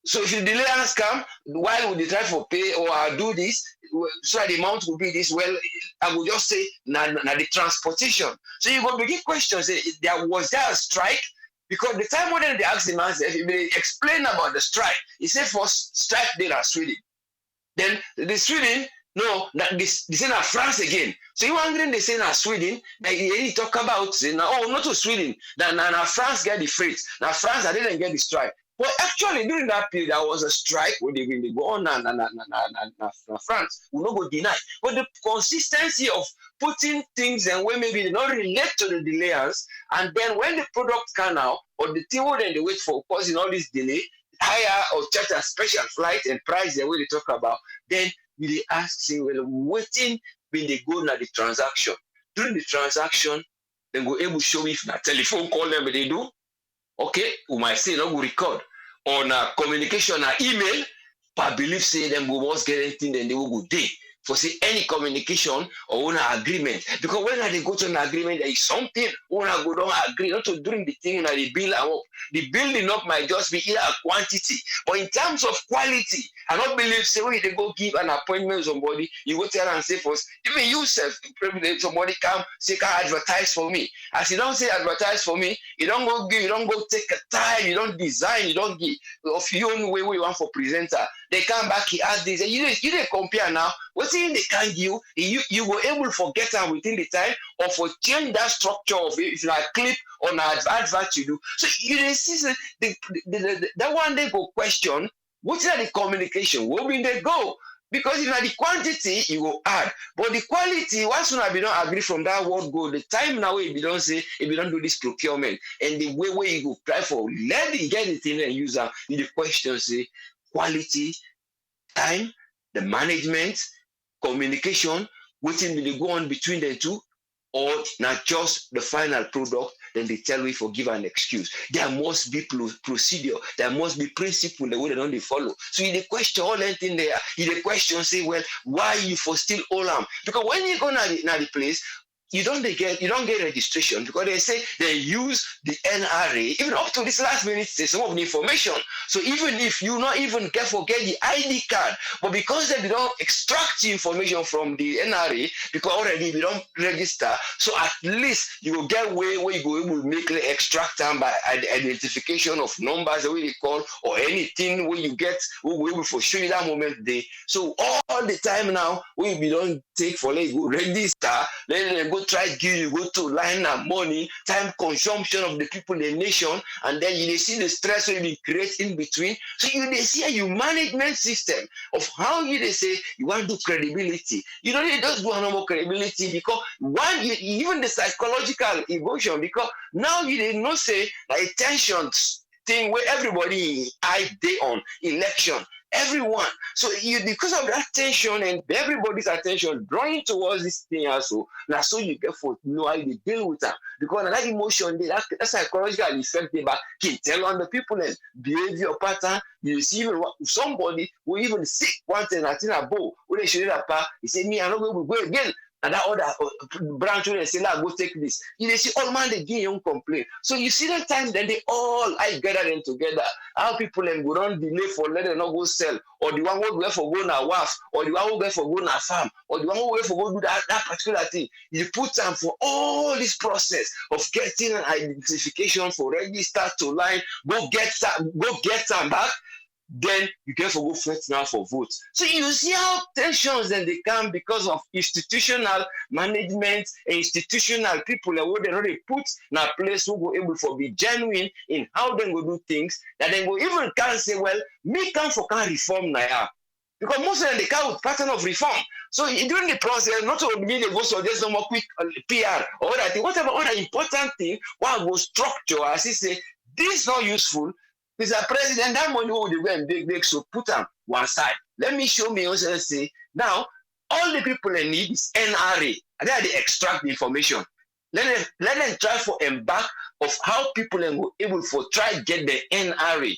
So if the delay has come, why would they try for pay or do this? So the amount will be this. Well, I will just say, now the transportation. So you go begin questions. Say, was there a strike? Because the time when they ask the man, if they explain about the strike, he said first strike there at Sweden. Then the Sweden, no, that this in France again. So you wondering they say in Sweden, they talk about say now, oh, not to Sweden. Now France get the freight. Now France I didn't get the strike. But actually during that period there was a strike when they go on France. We not go deny. But the consistency of putting things and where maybe they don't relate to the delayers, and then when the product come out or the thing then they wait for causing all this delay, higher or charge a special flight and price the way they talk about, then we ask say, well, waiting when they go na the transaction. During the transaction, they go able to show if na telephone call them they do. Okay, we might say no go record on communication or email, but I believe say them go once get anything then they will go day for say any communication or an agreement. Because when they go to an agreement, there is something when I go don't agree, not to doing the thing that the bill up. The building up might just be either a quantity, but in terms of quality, I don't believe say when they go give an appointment to somebody, you go tell and say first, even you self, somebody come say can advertise for me. As you don't say advertise for me, you don't go give, you don't go take a time, you don't design, you don't give of your own way you want for presenter. They come back, he ask this, and you didn't compare now. What's in they can give you were able to forget them within the time or for change that structure of it, if you like clip on an advert you do. So you didn't see that one day go question, what's the communication? Where will they go? Because you know the quantity you will add, but the quality, once soon we don't agree from that word go, the time now if you don't say, if you don't do this procurement and the way where you go try for, let it get it in and use the question say quality, time, the management, communication, waiting will they go on between the two, or not just the final product, then they tell me for give an excuse. There must be procedure, there must be principle, the way they don't they follow. So you the question all anything there, you the question say, well, why you for still all them? Because when you go now the place, you don't get registration because they say they use the NRA even up to this last minute some of the information. So even if you not even forget the ID card, but because they don't extract the information from the NRA because already we don't register, so at least you will get way where you go able to make the extract them by identification of numbers the way they call or anything where you get we will able for show you that moment there. So all the time now we don't take for let you go register, then they go try give you go to line and money, time consumption of the people in the nation, and then you see the stress will be create in between. So you they see a management system of how you they say you want to do credibility. You don't need just do a normal credibility because one even the psychological emotion because now you did not say like tension thing where everybody eye day on election. Everyone. So you because of that tension and everybody's attention drawing towards this thing also, now so you get for know how you deal with that. Because that emotion, that psychological effect they back can tell on the people and behavior pattern. You see even somebody who even sick one thing I think about when they show that part, he say me, I'm not going to go again. And that other branch will say, "Nah, go take this." You see, all man they give you complain. So you see that time, then they all I gather them together. How people then go on delay for let them not go sell, or the one who go for go na WAF, or the one who go for go na farm, or the one who go for go do that particular thing. You put time for all this process of getting an identification for register to line, go get them back. Then you get for go first now for votes. So you see how tensions then they come because of institutional management and institutional people that would already put in a place who go able to be genuine in how they go do things that they go even can say, well, me come for can reform now. Because most of them they come with pattern of reform. So during the process, not to begin the vote, so there's no more quick PR or that thing, whatever other important thing, one go structure as he say, this is not useful. Mr. President, that money will go and big, so put them one side. Let me show me also say, now, all the people they need is NRA. And then they extract the information. Let them try for embark of how people are able to try get the NRA.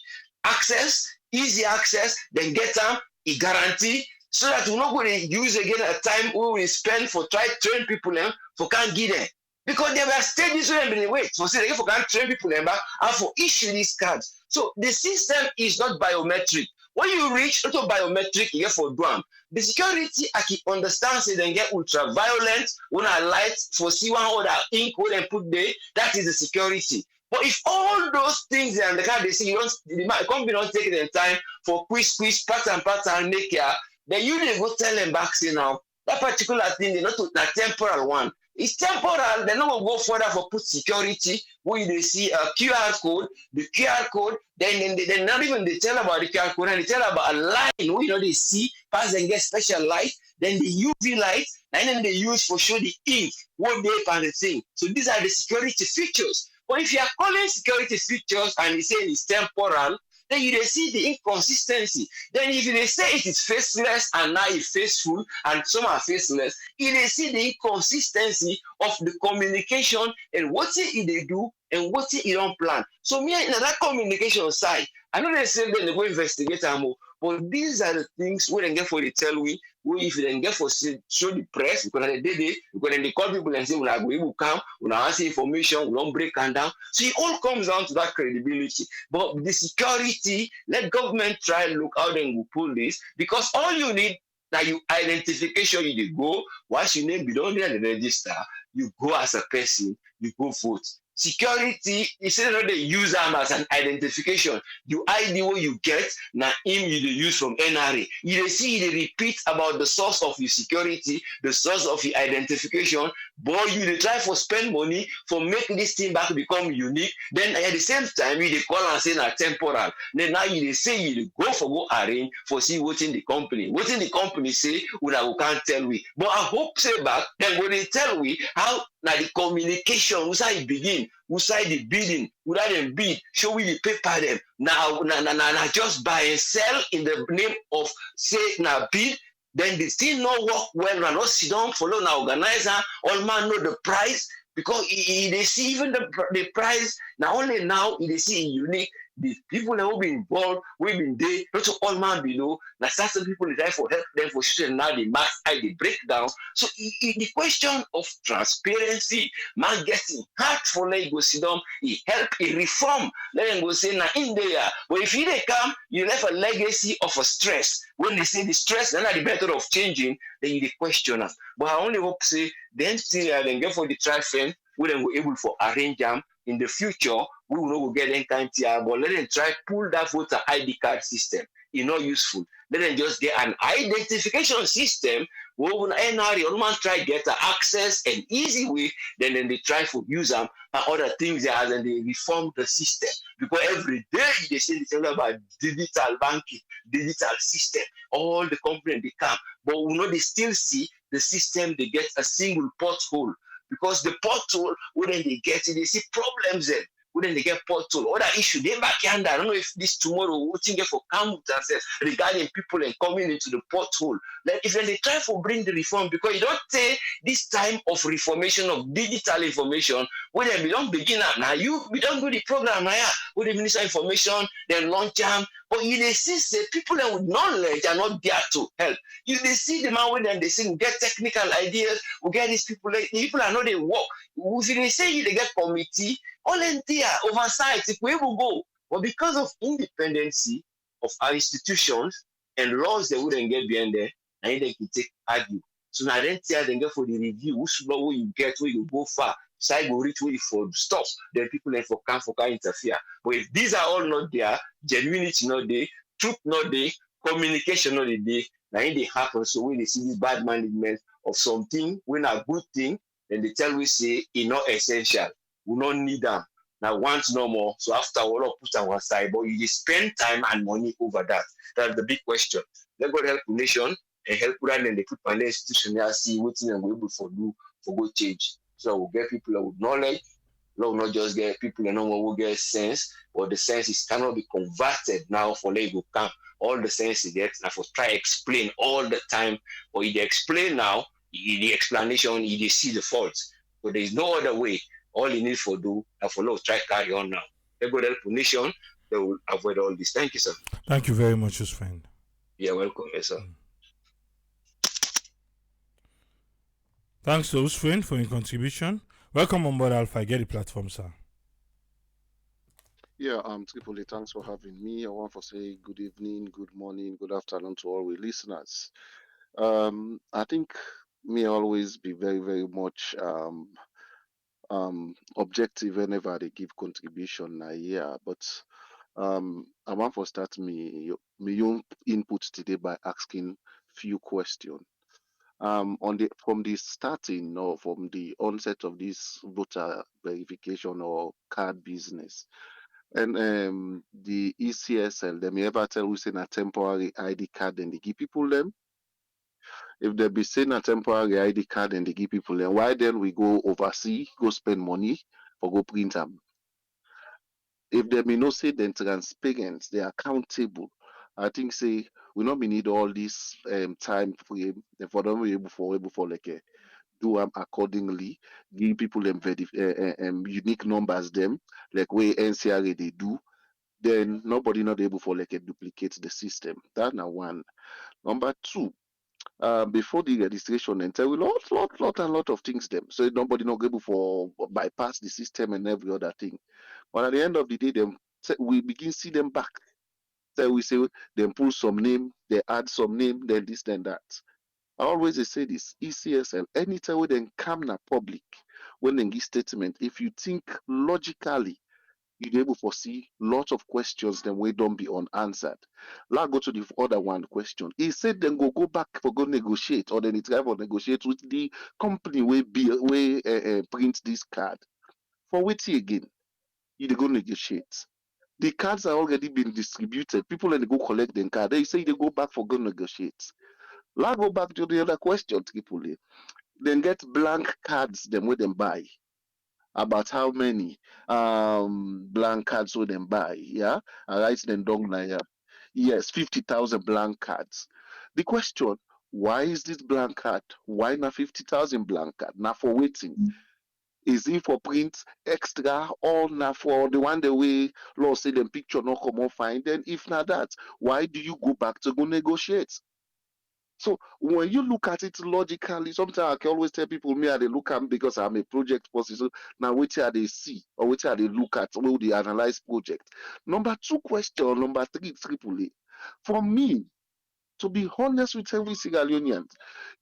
Access, easy access, then get them, a guarantee, so that we're not going to use again a time we will spend for try train people for can't get them. Because there were stages where they wait for say for can't train people and for issue these cards. So the system is not biometric. When you reach auto biometric, you get for DRAM. The security I can understand say they get ultraviolet when I light for see one other ink when they put there, that is the security. But if all those things and the card they see you don't the company don't take the time for quiz, pattern, make care, then you they go tell them back say now that particular thing they not that temporal one. It's temporal, they're not going to go further for put security, where they see a QR code, the QR code, then they not even they tell about the QR code, and they tell about a line, where they see, pass and get special light, then the UV light, and then they use for show the ink, what they and the thing. So these are the security features. But if you are calling security features and you say it's temporal, then you see the inconsistency. Then if they say it is faceless and now it's faceful and some are faceless, you see the inconsistency of the communication and what they do and what they don't plan. So me in that communication side, I know they say they go investigate more, but these are the things we don't get for the tell we if you don't get for show the press because they call people and say we will come, we answer information, we don't break them down. So it all comes down to that credibility. But the security, let government try look how they will pull this because all you need now you identification you go, once your name be done in the register, you go as a person, you go vote. Security, instead of they use them as an identification, you ID what you get, now him you use from NRA. You see they repeat about the source of your security, the source of your identification, but you try for spend money for making this thing back become unique. Then at the same time, you call and say na temporal. Then now you say you go for go arrange for see what in the company. What in the company say, we can't tell we. But I hope say back, then when they tell we how now the communication, we say it begin, we say the bidding, we let them bid, show we the paper them. Now just buy and sell in the name of say now bid. Then the thing not work well, and not sit down, follow now organizer, all man know the price, because they see even the price, not only now, they see unique, the people that will be involved, will be there, not to all man below. Now certain people they try for help them for shooting now the mass I the breakdown. So the question of transparency, man getting hard for let go sit down, he help, he reform. Let them go say now in there. But if you they come, you left a legacy of a stress. When they say the stress, then are the method of changing, then you the question them. But I only hope say then still then get for the try friend, we then go able for arrange them in the future. We will not go get any kind of, but let them try pull that voter ID card system. It's not useful. Let them just get an identification system. We will NRA or man try get access an easy way. Then they try to use them and other things as and they reform the system. Because every day they say it's all about digital banking, digital system. All the companies they come, but we know they still see the system. They get a single pothole because the pothole when they get it, they see problems there. When they get pothole, other issue they back yonder. I don't know if this tomorrow we'll think for come regarding people and coming into the pothole. Like if they try to bring the reform, because you don't say this time of reformation of digital information, when we don't begin up now, we don't do the program now, with the minister information, then launch them. But you they see say people that with knowledge are not there to help. You they see the man with them, they say we get technical ideas, we get these people, like people are not they work. If they say they get committee, all there oversight, if we will go. But because of independency of our institutions and laws they wouldn't get behind there, and they can take argue. So now then tell them get for the review, which law will you get, where you go far, side go reach where you for stop, then people then for can interfere. But if these are all not there, genuinity not there, truth not there, communication not there, now they happen. So when they see this bad management of something, when a good thing, then they tell we say it's not essential. We don't need them. Now once no more. So after all of put our side, but you just spend time and money over that. That's the big question. Let God help the nation and help rather than they put my institution there, see what thing we're able for do for good change. So we'll get people with knowledge. We'll not just get people that know what will get sense, but the sense is cannot be converted now for let go come. All the sense is there. Now for try explain all the time, or if they explain now, the explanation, you see the faults. So there is no other way. All you need for do and for try carry on now. Let God help the nation. They will avoid all this. Thank you, sir. Thank you very much, friend. You're welcome, yes, sir. Thanks to Usfriend for your contribution. Welcome on board Alpha. Get the platform, sir. Yeah, Tripoli, thanks for having me. I want to say good evening, good morning, good afternoon to all we listeners. I think me always be very, very much objective whenever they give contribution yeah, but I want to start me own input today by asking few questions. From the starting or from the onset of this voter verification or card business, and the ECSL, they may ever tell we say a temporary ID card and they give people them. If they be saying a temporary ID card and they give people them, why then we go overseas, go spend money or go print them? If they may not say they're transparent, they're accountable. I think say we not be need all this time frame for them able for like do them accordingly, give people them unique numbers them like way NCRA they do. Then nobody not able for like duplicate the system. That now one. Number two, before the registration and tell we lot of things them. So nobody not able for bypass the system and every other thing. But at the end of the day, them we begin see them back. So we say them pull some name, they add some name, then this, then that. I always say this, ECSL, anytime when they come na public, when they give statement, if you think logically, you'll be able to see lots of questions then we don't be unanswered. Let's go to the other one question. He said then go back for go negotiate, or then it try for negotiate with the company where print this card. For waiting again, you go negotiate. The cards are already been distributed. People and they go collect the card. They say they go back for go negotiate. Let's go back to the other question, Tripoli. Then get blank cards them where them buy. About how many blank cards will them buy? Yeah, I write them down now. Yes, 50,000 blank cards. The question: why is this blank card? Why not 50,000 blank card? Now for waiting. Is it for print extra or na for the one the way law say the picture not come out fine? Then if not that, why do you go back to go negotiate? So when you look at it logically, sometimes I can always tell people me I they look at because I'm a project person. So now which are they see or which are they look at when they analyze project. Number two question, number three, triple A. For me, to be honest with every Sierra Leonean,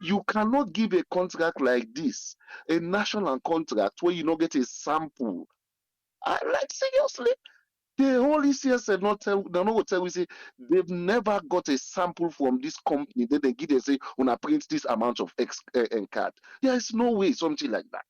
you cannot give a contract like this, a national contract where you not get a sample. I like seriously. The whole ECSL not tell they not go tell we say they've never got a sample from this company. Then they give they say when I print this amount of X card. There is no way something like that.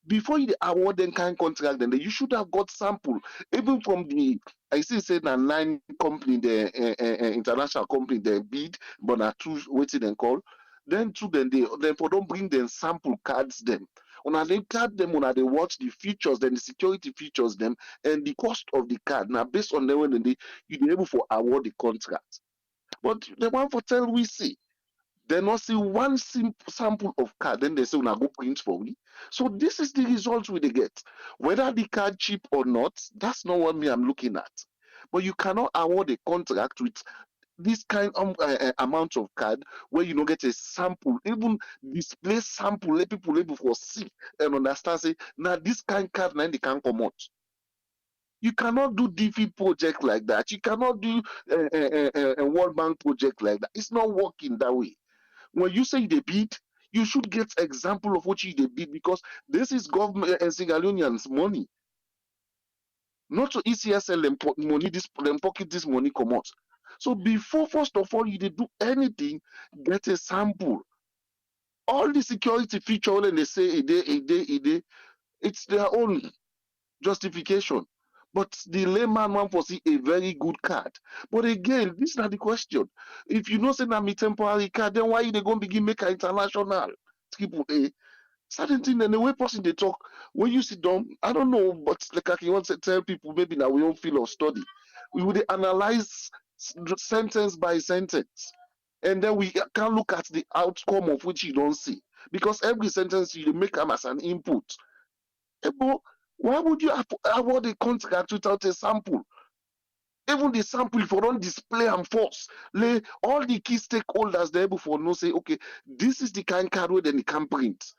Before you award them kind contract, then you should have got sample even from the. I see said that 9 company, the international company, they bid, but na two waiting and call. Then two, then they for don't bring them sample cards them. When they card them, when they watch the features, then the security features them, and the cost of the card. Now based on them when they you be able for award the contract. But the one for tell we see. They not see one sample of card, then they say, "Una go print for me." So this is the result we they get. Whether the card cheap or not, that's not what me I'm looking at. But you cannot award a contract with this kind of amount of card where you don't get a sample, even display sample, let people able for see and understand. Say now this kind card now they can come out. You cannot do defeat project like that. You cannot do a World Bank project like that. It's not working that way. When you say they bid, you should get example of what you they bid because this is government and Sierra Leoneans money. Not to ECSL money, this them pocket this money come out. So before first of all you they do anything, get a sample. All the security feature when they say a day, it's their own justification. But the layman want for see a very good card. But again, this is not the question. If you know say na me temporary card, then why they going to begin make an international triple A? Certain thing and the way person they talk, when you sit down, I don't know, but like I can want to tell people maybe now we don't feel of study. We would analyze sentence by sentence. And then we can look at the outcome of which you don't see. Because every sentence you make them as an input. But why would you award a contract without a sample? Even the sample, if you don't display and force, lay all the key stakeholders there before know say, okay, this is the kind card where then they can print.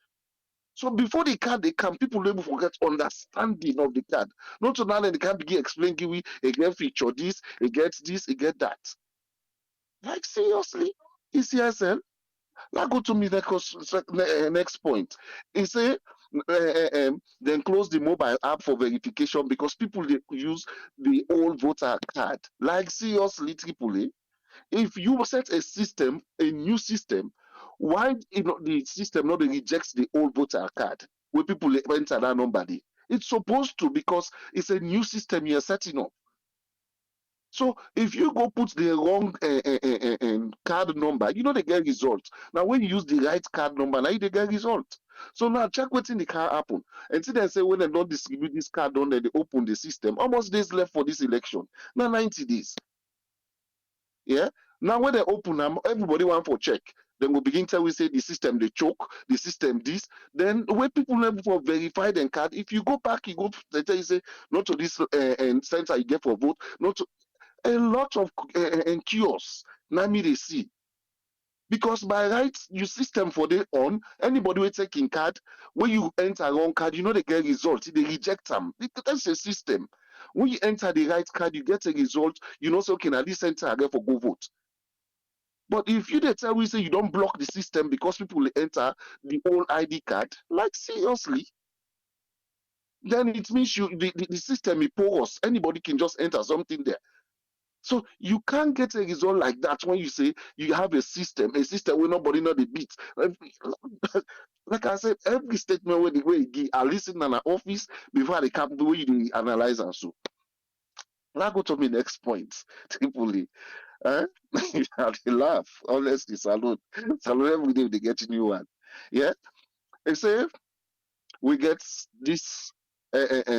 So before the card they come, people able to get understanding of the card. Not so now then they can begin explain give we again feature this, it get that. Like seriously, ECSL. Now go to me next point. He say then close the mobile app for verification because people they use the old voter card. Like seriously, triple A. If you set a system, a new system, why the system not rejects the old voter card where people enter that number? It's supposed to because it's a new system you're setting up. So if you go put the wrong card number, you know they get result. Now when you use the right card number, now they get result. So now check what's in the car happen. And see they say when they don't distribute this card on, they open the system. Almost days left for this election. Now 90 days. Yeah. Now when they open them, everybody want for check. Then we begin tell we say the system they choke, the system this. Then when people never for verify them card, if you go back, you go they tell you say not to this center you get for vote, not to a lot of kiosks. Now me they see because by right you system for the on anybody will take in card when you enter wrong card you know they get result they reject them. That's a system. When you enter the right card you get a result you know say okay now this center I get for go vote. But if you they tell we say you don't block the system because people will enter the old ID card, like seriously, then it means the system is porous. Anybody can just enter something there. So you can't get a result like that when you say you have a system where nobody know the beat. Like I said, every statement where the way you give, I listen in an office before they come the way you analyze and so. Now go to me next point. Simply, eh? They laugh. Honestly, salute, salute every day they get a new one. Yeah, they say we get this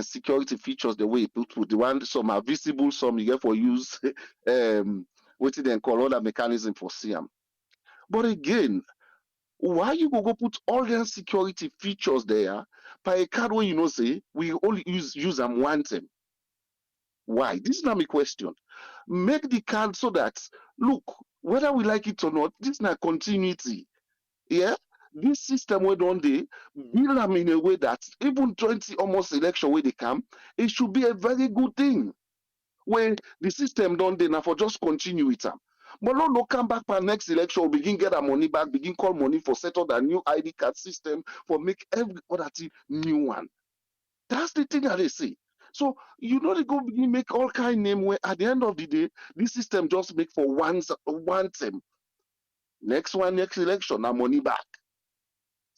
security features the way you put the one some are visible, some you get for use what they call other mechanism for CM. But again, Why you go put all the security features there by a card when you know say we only use them one time? Why? This is not my question. Make the card so that, look, whether we like it or not, this is not continuity. Yeah, this system we don't dey build them in a way that even 20 almost election where they come, it should be a very good thing. When the system don't dey now for just continue with them. But no come back for next election, begin get our money back, begin call money for settle the new ID card system, for make every other thing new one. That's the thing that they say. So you know they go begin make all kind name where at the end of the day, this system just make for one term. Next one, next election, now money back.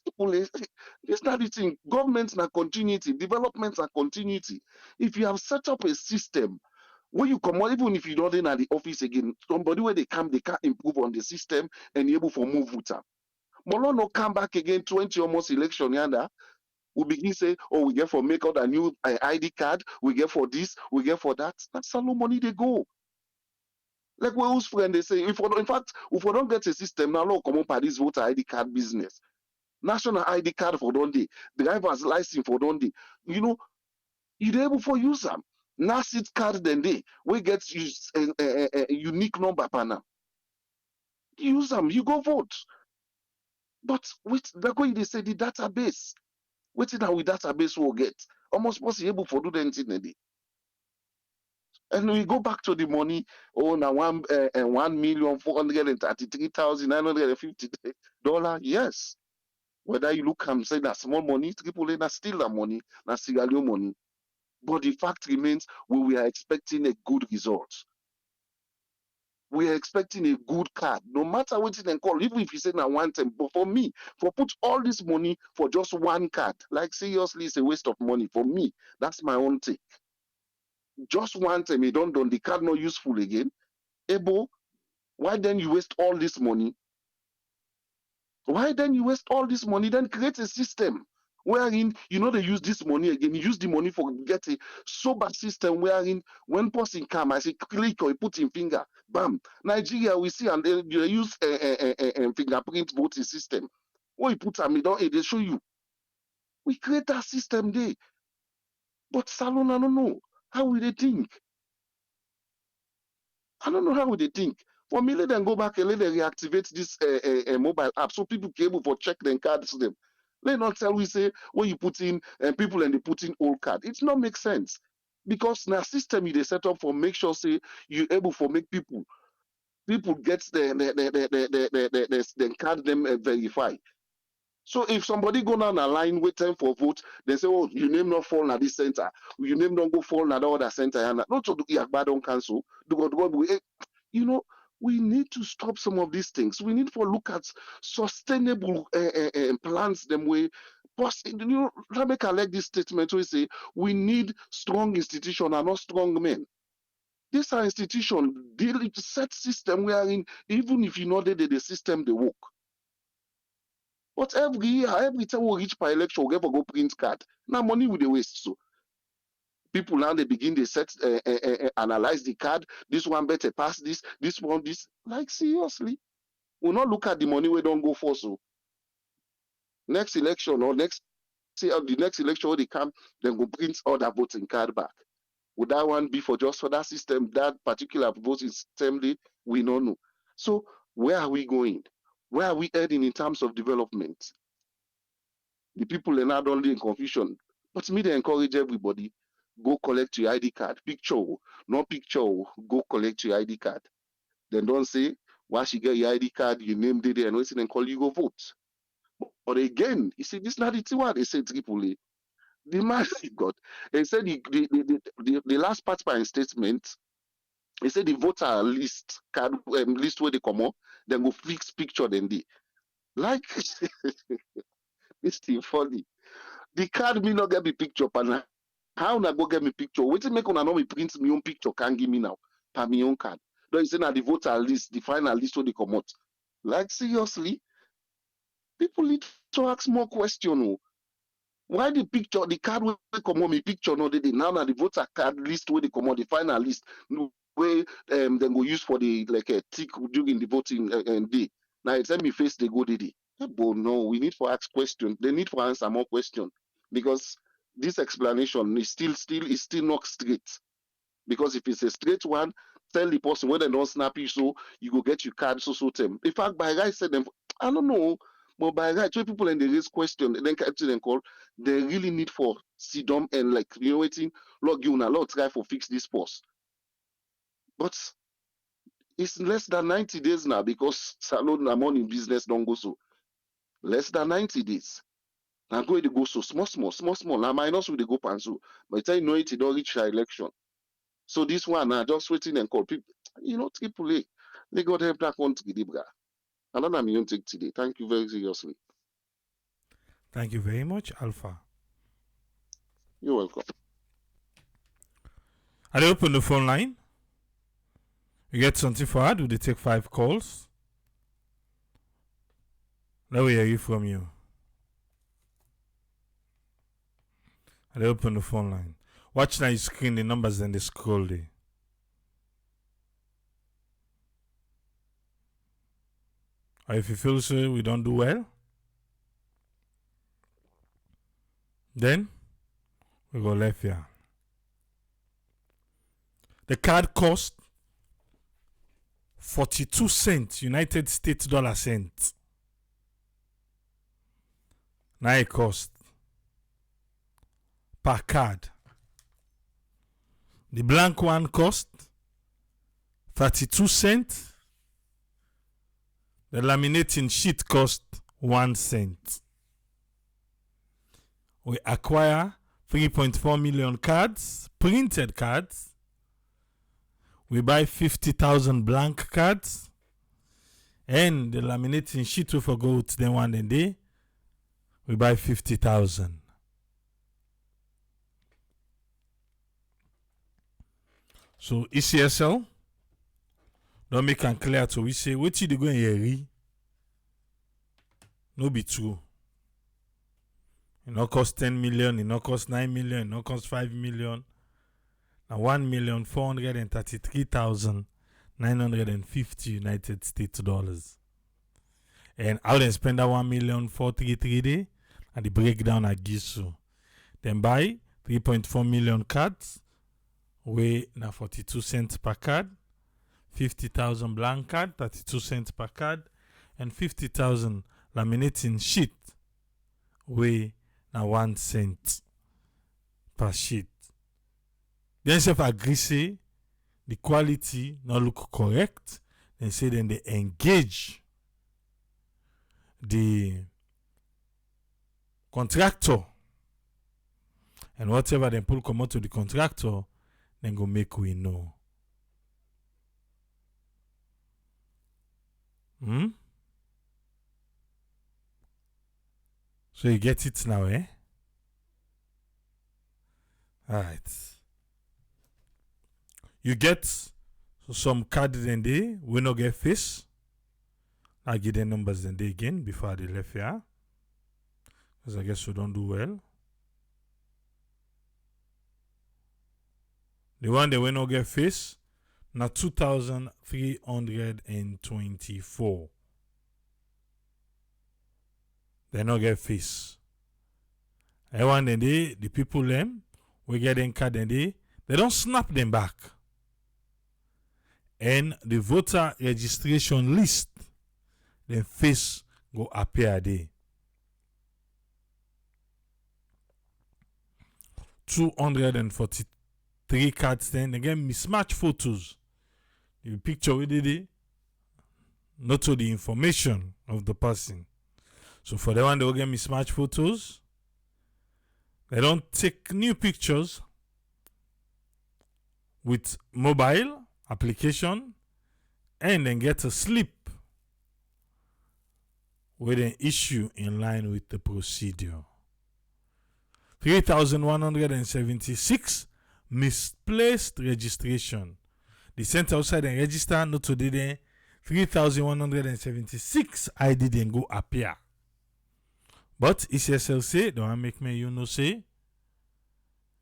People, it's not the thing. Governments na continuity, developments are continuity. If you have set up a system where you come out, even if you don't in at the office again, somebody where they come, they can improve on the system and able for move with them. Molo no come back again 20 almost election yanda. We begin say, oh, we get for make out a new ID card, we get for this, we get for that. That's how no money they go. Like we whose friend they say, if we don't, in fact, if we don't get a system now, no come up at this voter ID card business. National ID card for Dundee, driver's license for Dundee. You know, you're able for use them. NACIT card then they we get use a unique number per now. Use them, you go vote. But with the way they say the database, waiting now with database will get almost possible for do the anything. And we go back to the money. Oh, now 1,433,950 dollars. Yes. Whether you look and say that small money, triple A, that's still that money, that's Sierra Leone money. But the fact remains, we are expecting a good result. We are expecting a good card, no matter what it can call, even if you say now one time. But for me, for put all this money for just one card, like seriously, it's a waste of money. For me, that's my own take. Just one time, you don't done the card not useful again. Ebo, why then you waste all this money? Why then you waste all this money? Then create a system wherein you know they use this money again. You use the money for get a sober system wherein when person come, I say click or you put in finger, bam. Nigeria we see and they use a fingerprint voting system. When you put them, they show you. We create that system there. But Salon, I don't know. How will they think? I don't know how would they think. For me, let them go back and let them reactivate this mobile app so people can able to check their cards them. Let not tell we say when you put in people and they put in old card. It's not make sense because now system they set up for make sure say you able for make people get the card them verify. So if somebody go down a line waiting for vote, they say, oh, your name not fall at this center, your name don't go fall at the other center, and not to do bad on cancel. You know, we need to stop some of these things. We need to look at sustainable plans them way. You know, make I like this statement we say we need strong institution and not strong men. This are institution deal set system wherein even if you know that the system they work. But every year, every time we reach per election, we get for go print card. Now money will they waste. So people now they begin they set analyze the card. This one better pass this one this. Like seriously, we'll not look at the money we don't go for. So next election or next say the next election when they come, then go print all that voting card back. Would that one be for just for that system, that particular voting system? We don't know. So where are we going? Where are we heading in terms of development? The people are not only in confusion, but me they encourage everybody go collect your ID card. Picture, no picture, go collect your ID card. Then don't say once you get your ID card, your name did it, and what's then call you go vote. But again, you see, this not the one they say triple A. The man God, he said the last part by his statement, he said the voter list card list where they come up, then go fix picture then they like this thing funny. The card me not get me picture, partner. How na go get me picture? Waiting make una know me print me own picture can give me now. Per me own card. Don't you say na the voter list, the final list where they come out. Like seriously, people need to ask more question. Oh. Why the picture, the card where they come out, me picture no they now na the voter card list where they come out, the final list where then go use for the like a tick during the voting day. Now it's me face they go did it. But no, we need for ask question. They need for answer more question because this explanation is still not straight. Because if it's a straight one, tell the person when they don't snap you, so you go get your card so them. In fact, by right said them, I don't know, but by right, when people and they raise question, and then capture and call, they really need for sit down and like waiting, log you now, log try for fix this post. But it's less than 90 days now because salon and money business don't go so. Less than 90 days. Now go to go so small. Now minus with the go pansu. By the time you know it don't reach your election. So this one now just waiting and call people. Triple A. They got help that country, Dibra. Another million take today. Thank you very seriously. Thank you very much, Alpha. You're welcome. I open the phone line. You get something for her? Do they take 5 calls? Let me hear you from you. I open the phone line. Watch now you screen the numbers and they scroll there. Or if you feel so we don't do well, then we go left here. The card cost 42 cents United States dollar cent. Now it cost per card. The blank one cost 32 cents. The laminating sheet cost 1 cent. We acquire 3.4 million cards, printed cards. We buy 50,000 blank cards. And the laminating sheet we forgot then one day. We buy 50,000. So ECSL don't make it clear to we say what you go in no be true. It not cost 10 million, it not cost 9 million, it not cost 5 million. Now 1,433,950 United States dollars. And how they spend that 1,433 day and the breakdown I give you. Then buy 3.4 million cards. Weigh now 42 cents per card, 50,000 blank card, 32 cents per card, and 50,000 laminating sheet, weigh now 1 cent per sheet. Then if agree say the quality not look correct, then say then they engage the contractor, and whatever they pull come out to the contractor, then go make we know. So you get it now, eh? Alright. You get some card then they we not get face. I give the numbers then they again before they left here. Because I guess we don't do well. The one that we not get face, now 2,324. They not get face. And one then the people them, we get them card then they don't snap them back. And the voter registration list, then face go appear there. 243 cards then again mismatch photos. The picture we did it, not to the information of the person. So for the one they will get mismatch photos, they don't take new pictures with mobile application and then get a slip with an issue in line with the procedure. 3,176 misplaced registration. The center outside and register not today then 3,176 ID then go appear. But ECSLC don't make me say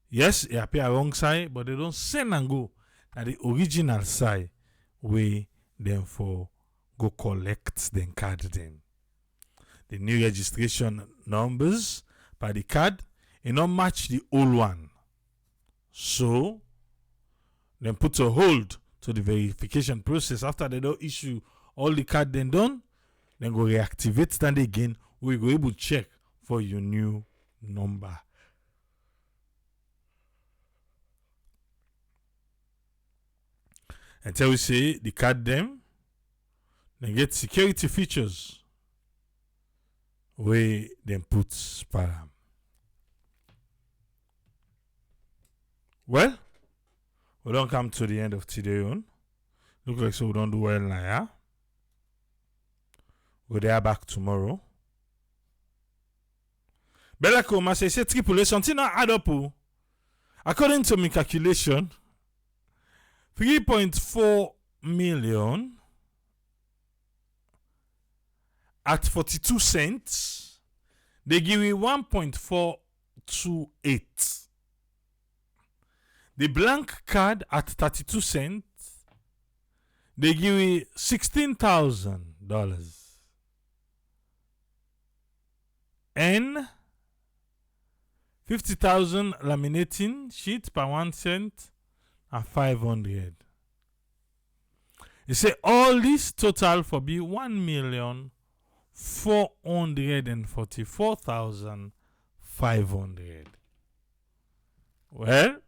yes, it appear wrong side, but they don't send and go at the original side where them for go collect them card them. the new registration numbers by the card, it not match the old one. So, then put a hold to the verification process. After they don't issue all the card then done, then go reactivate stand again. We go able to check for your new number. Until we say the card them, then get security features where then put spam. Well, we don't come to the end of today on. Look like so we don't do well now, yeah? We're there back tomorrow. Bella Koma say triple something not add up. According to my calculation, 3.4 million at 42 cents, they give me 1.428. The blank card at 32 cents, they give me $16,000. And 50,000 laminating sheet per 1 cent and 500. He say all this total for be 1,444,500. Well,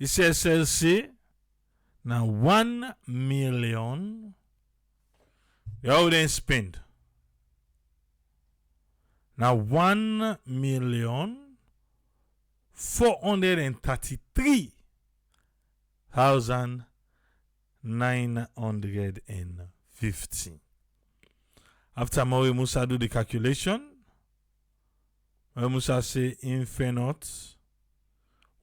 ECSLC now 1 million. They all then spend. Now 1,433,950. After Maui Musa do the calculation, Maui Musa say infinite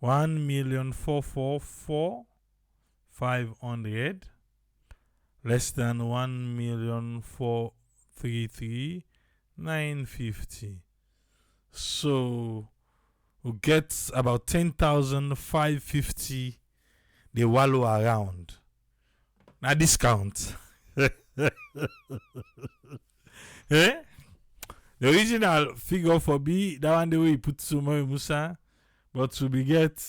1,444,500 less than 1,433,950. So we get about 10,550 they wallow around. Now discount. Eh? The original figure for B, that one the way you put Sumo Musa, but to be get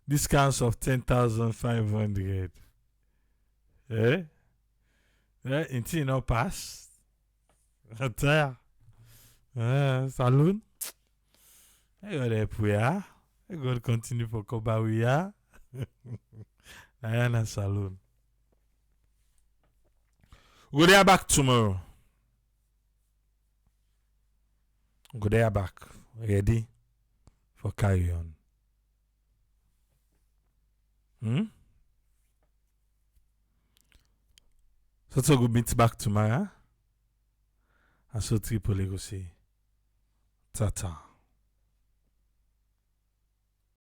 discounts of 10,500. Eh? Eh? Until no pass. Saloon. I got a puya. I got to continue for Kobawiya. Diana Saloon. Go there back tomorrow. Go there back. Ready for carry on. So go meet back tomorrow. And so Tripoli go say, ta-ta.